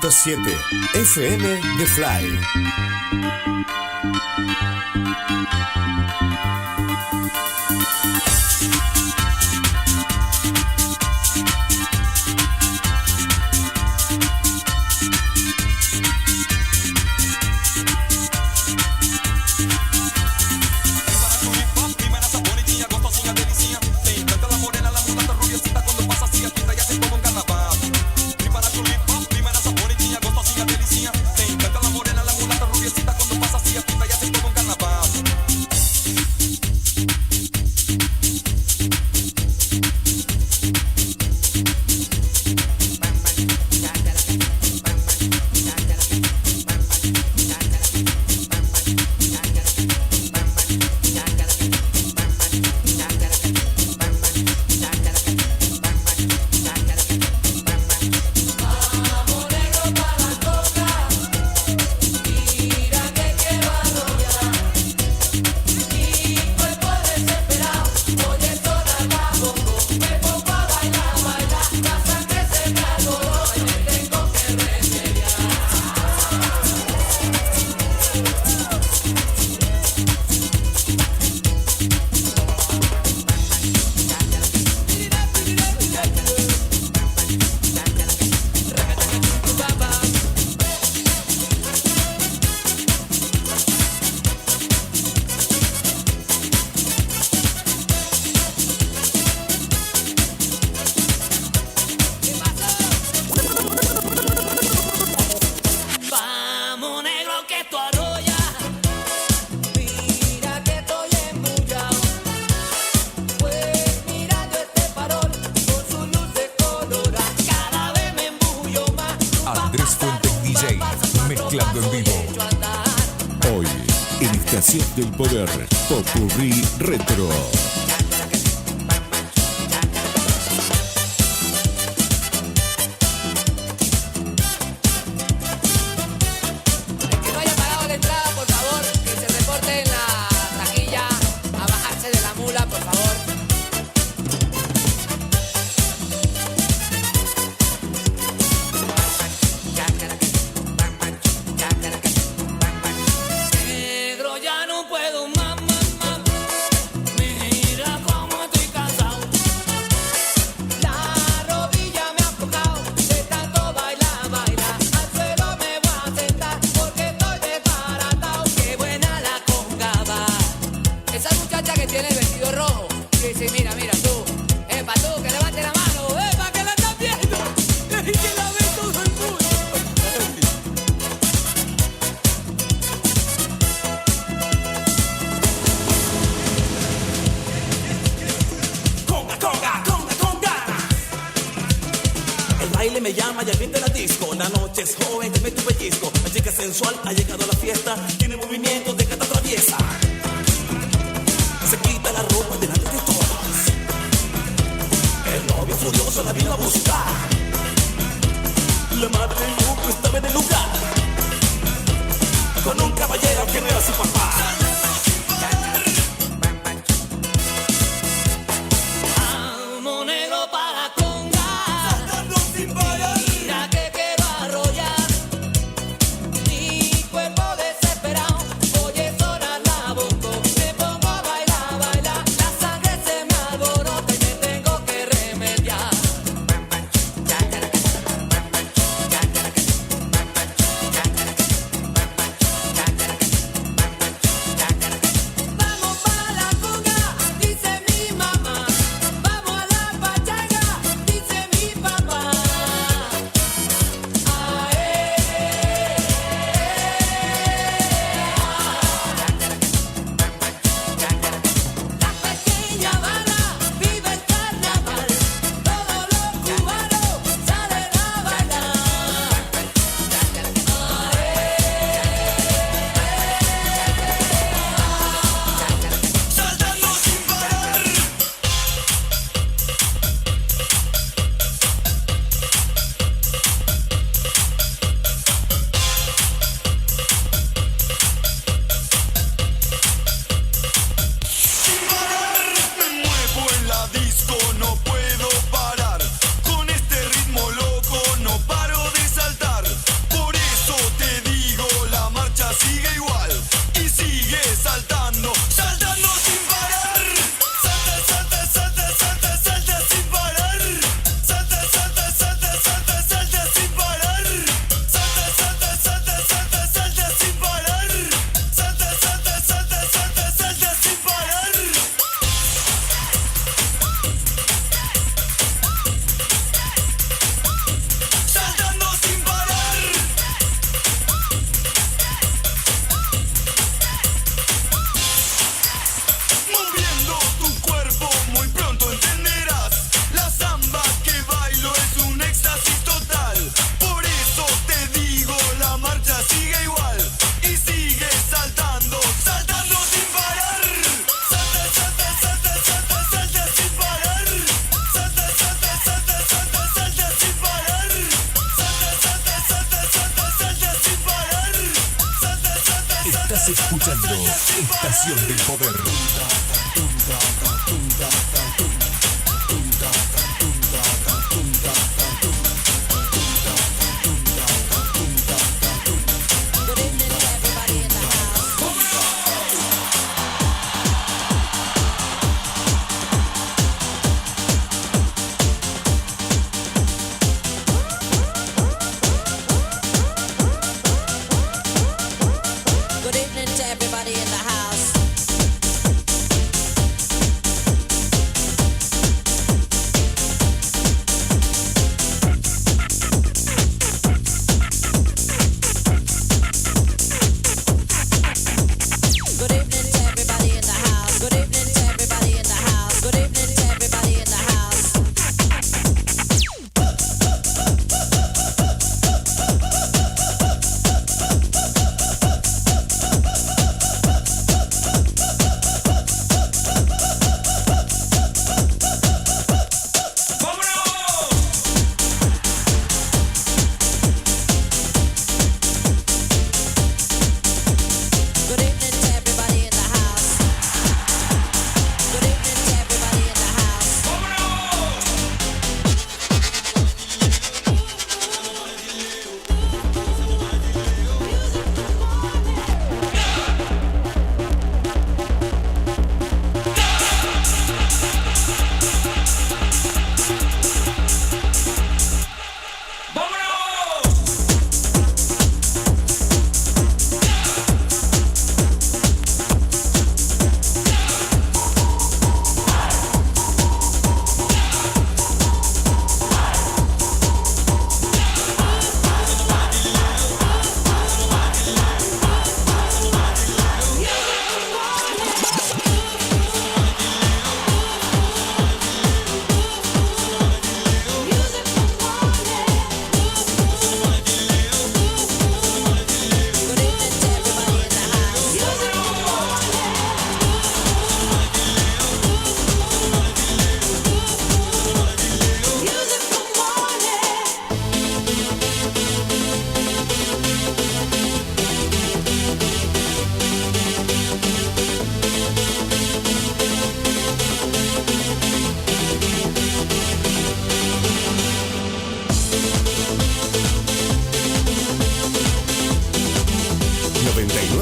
.7 FM The Fly. Andrés Fuentes DJ, mezclando en vivo. Hoy, en Estación del Poder, Popurrí Retro. Que no haya pagado la entrada, por favor, que se reporte en la taquilla a bajarse de la mula, por favor. Negro, ya no puedo más, mira cómo estoy cansado. La rodilla me ha aflojado de tanto bailar, bailar. Al suelo me voy a sentar porque estoy desbaratado. Qué buena la conga va. Esa muchacha que tiene el vestido rojo, que dice, mira, mira tú, epa tú, que levante la mano, epa que la están viendo, y que la ve todo el mundo. Conga, conga, conga, conga. El baile me llama y ambiente la disco. La noche es joven, te meto un pellizco. La chica sensual ha llegado a la fiesta. Tiene movimientos de gata traviesa. Se quita la ropa delante de todos. El novio furioso la vino a buscar. La madre del grupo estaba en el lugar con un caballero que no era su papá. Vamos, negro, para conga. Mira que quiero arrollar. Mi cuerpo desesperado, oye sonar la bongo. Me pongo a bailar, bailar. La sangre se me alborota y me tengo que remediar. Vamos para la conga, dice mi mamá. Vamos a la pachanga, dice mi papá. La pequeña Habana vive el carnaval. Todos los cubanos salen a bailar. Saltando sin parar. Me muevo en la disco, no puedo parar. Con este ritmo loco no paro de saltar. Por eso te digo, la marcha sigue igual. Y sigue saltando, saltando sin parar. Salta, salta, salta, salta, salta sin parar. Salta, salta, salta, salta, salta sin parar. Salta, salta, salta, salta, salta sin parar. Salta, salta, salta, salta, salta sin parar. Saltando sin parar. Moviendo tu cuerpo muy pronto entenderás. La samba que bailo es un éxtasis total. Por eso te digo, la marcha sigue igual. Y sigue saltando, saltando sin parar. Salta, salta, salta, salta, salta sin parar. Salta, salta, salta, salta, salta sin parar. Salta, salta, salta, salta, salta sin parar. Salta, salta, salta. Estás escuchando Estación del Poder. Good evening to everybody in the house. Good evening to everybody in the house.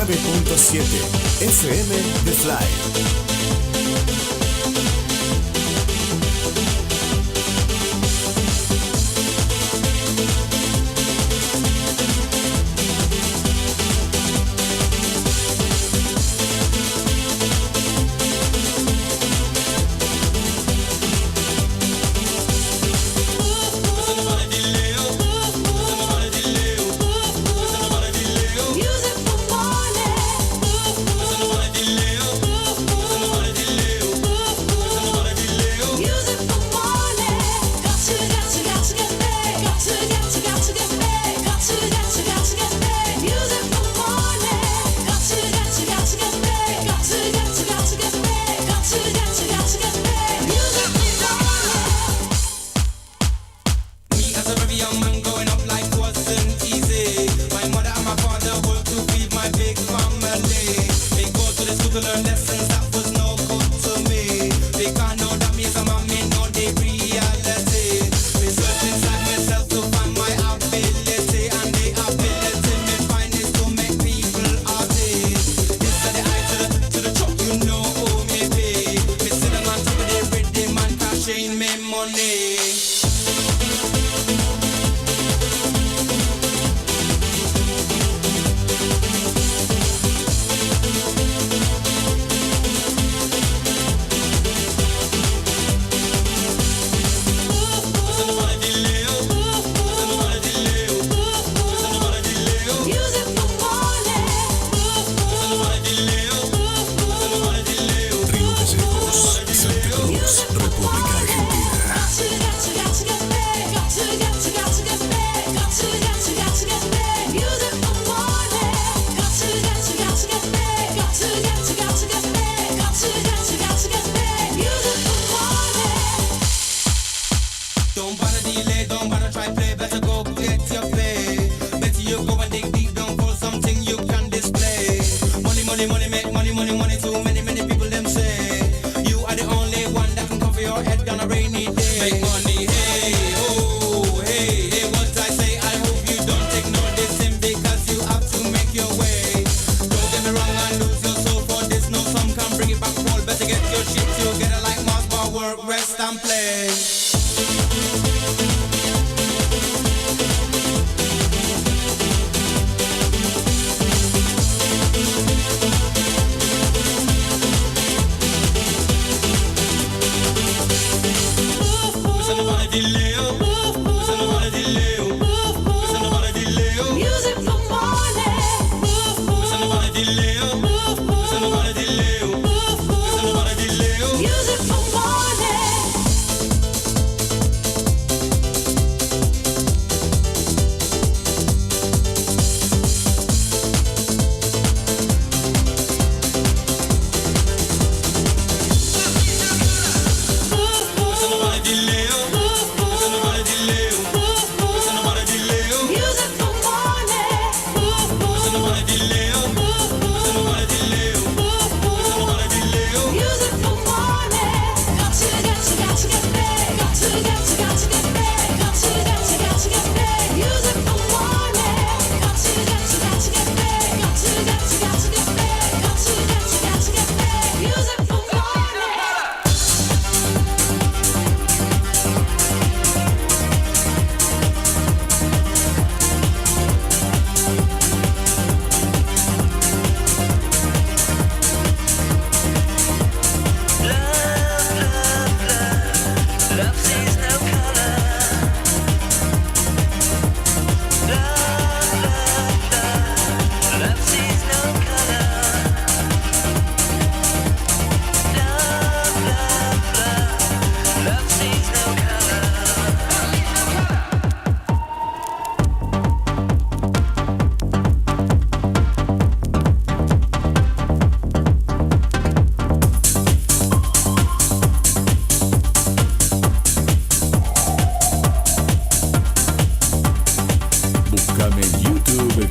99.7 FM de Fly.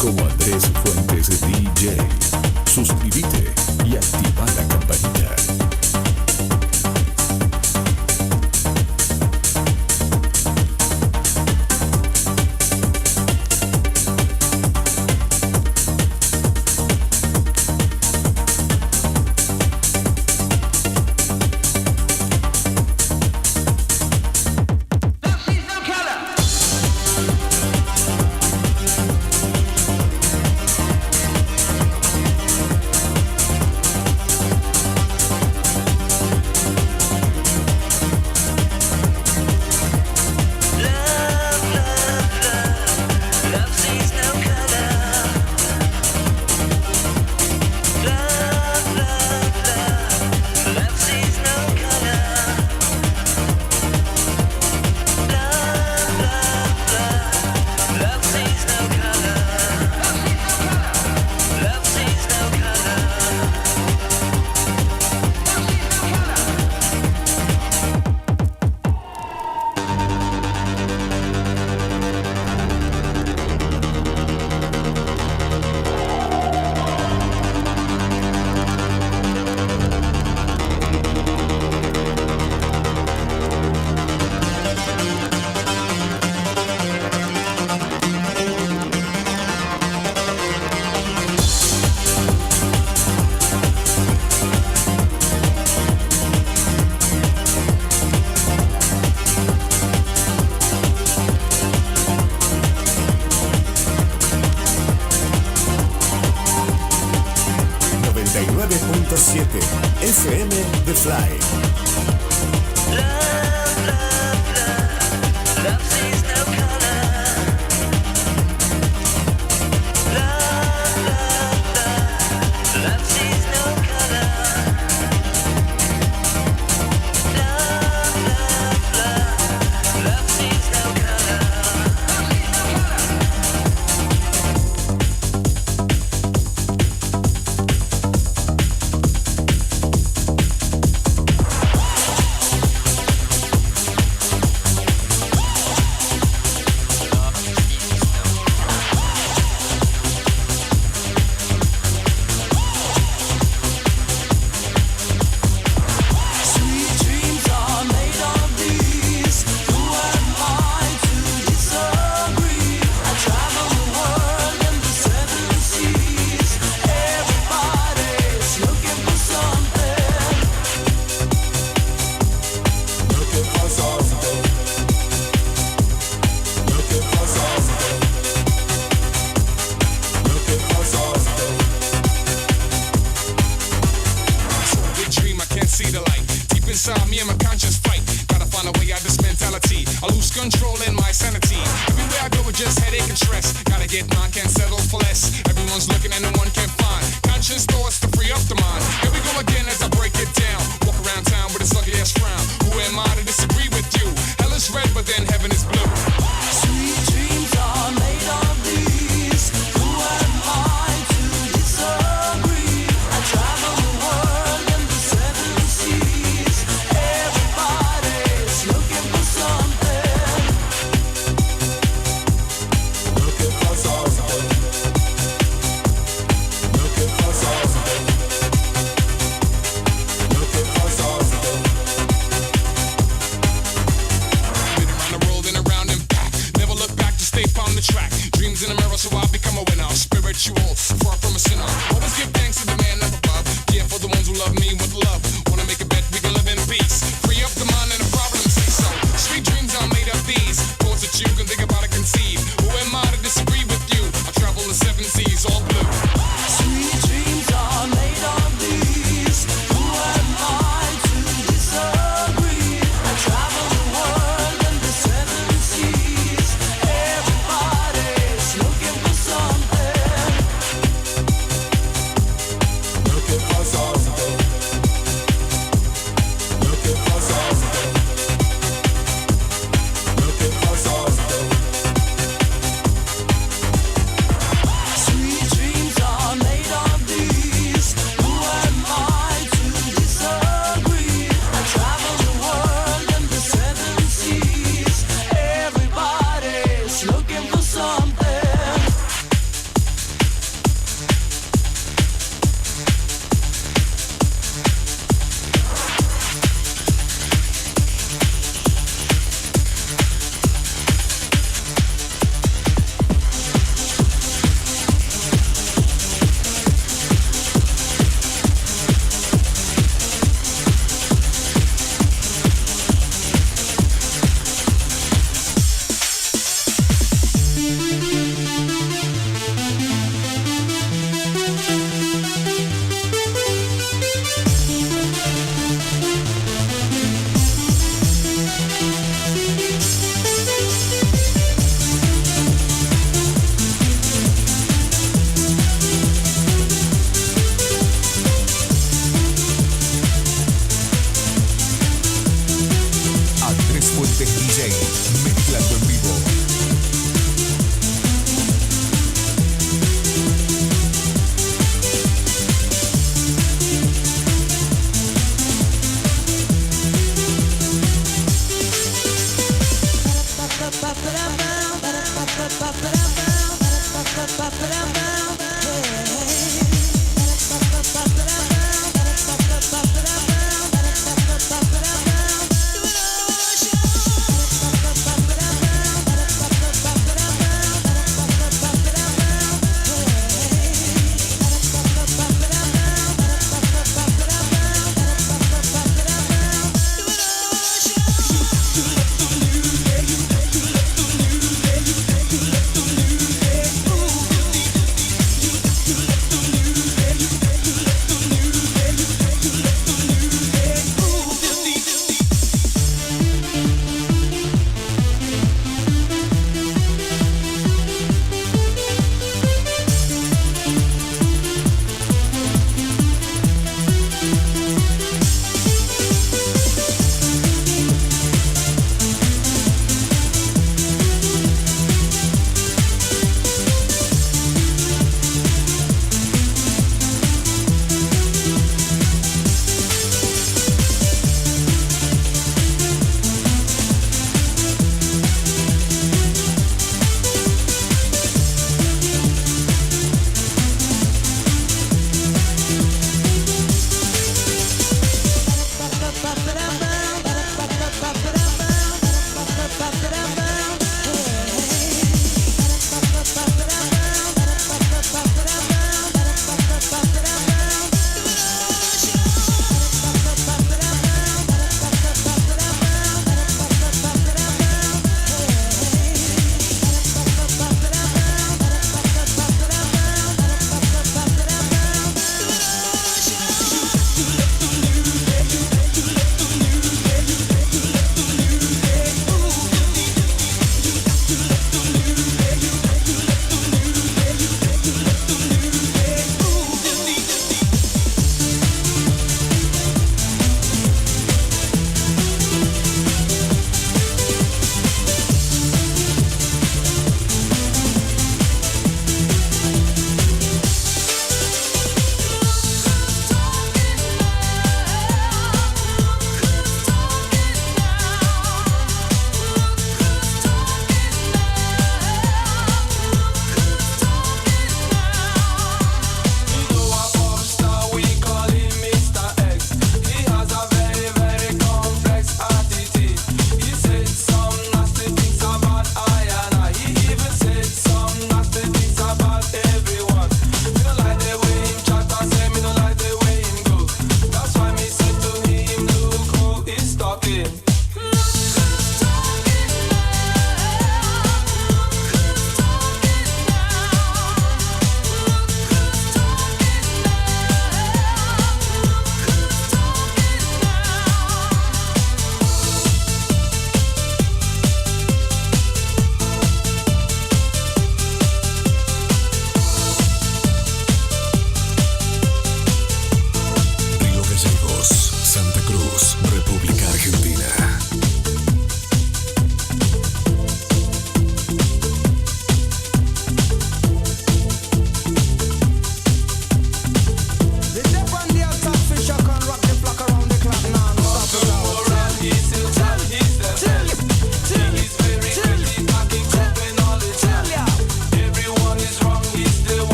como Andrés Fuentes DJ. Suscríbete y activa la campanita. 100.7 FM The Fly.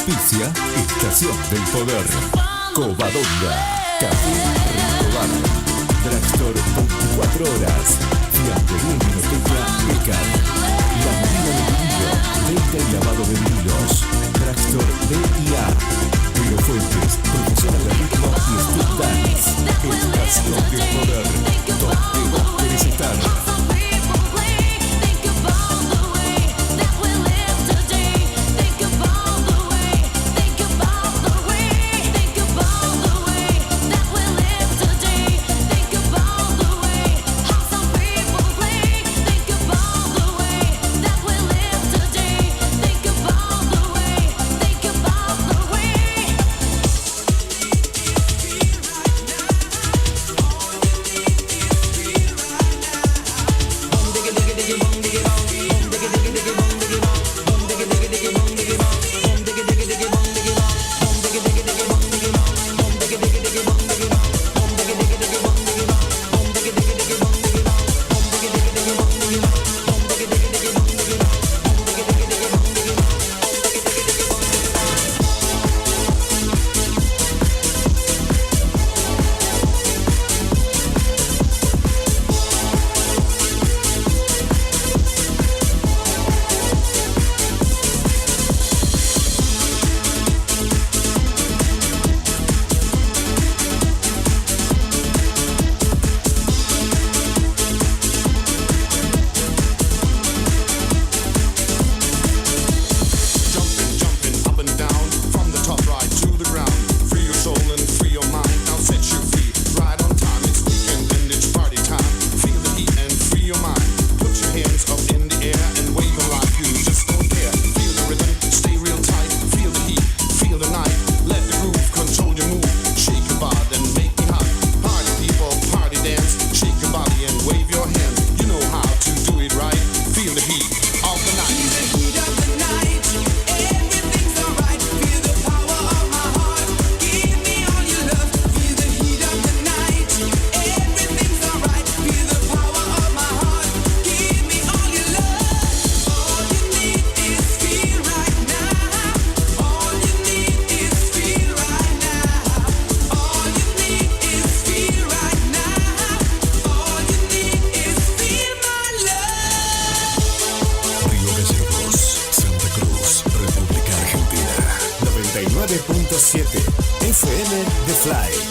Auspicia Estación del Poder. Covadonga, Café Restobar, Dragstore 24 horas, Fiambrería y Vinoteca Becar, La Medida de Vinilo, venta y lavado de vinilos, Dragstore D&A, Fuentes, profesional de ritmo y street dance. Estación del Poder, donde vos querés estar. FM The Fly.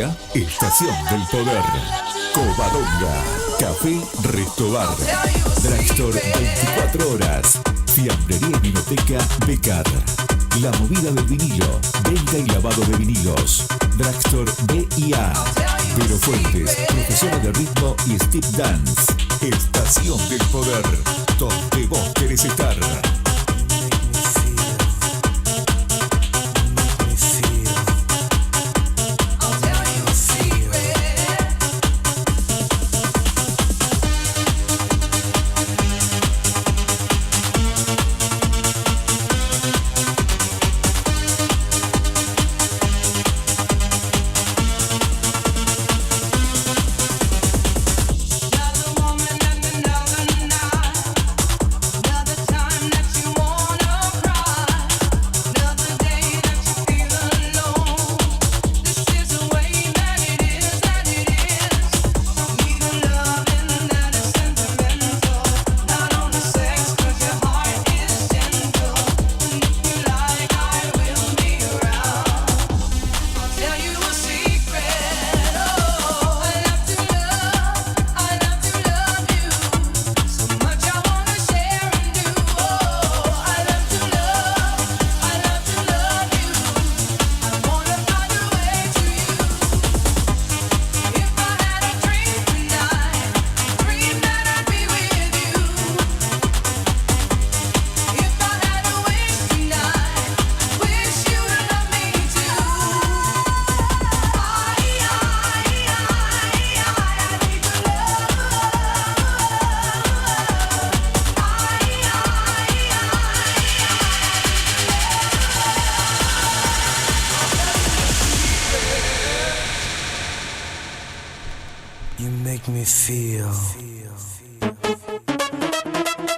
Ahora, Estación del Poder. Covadonga, Café Restobar, Drugstore 24 horas, Fiambrería y Vinoteca Becar, La Movida del Vinilo, venta y lavado de vinilos, Drugstore B&A, Vero Fuentes, profesora de ritmo y Steve Dance. Estación del Poder, donde vos querés estar.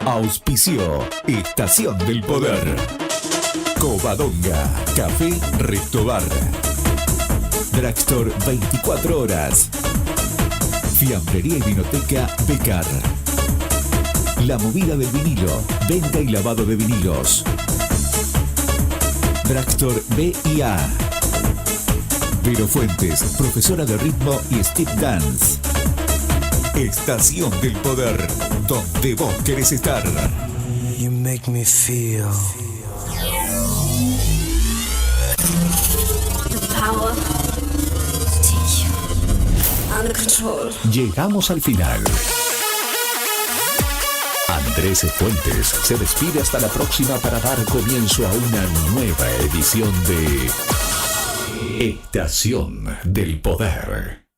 Auspicio, Estación del Poder. Covadonga, Café Restobar, Drugstore 24 horas, Fiambrería y Vinoteca Becar, La Movida del Vinilo, venta y lavado de vinilos, Drugstore B&A, Vero Fuentes, profesora de ritmo y Steve Dance. Estación del Poder, donde vos querés estar. You make me feel. The power to take you under control. Llegamos al final. Andrés Fuentes se despide hasta la próxima para dar comienzo a una nueva edición de Estación del Poder.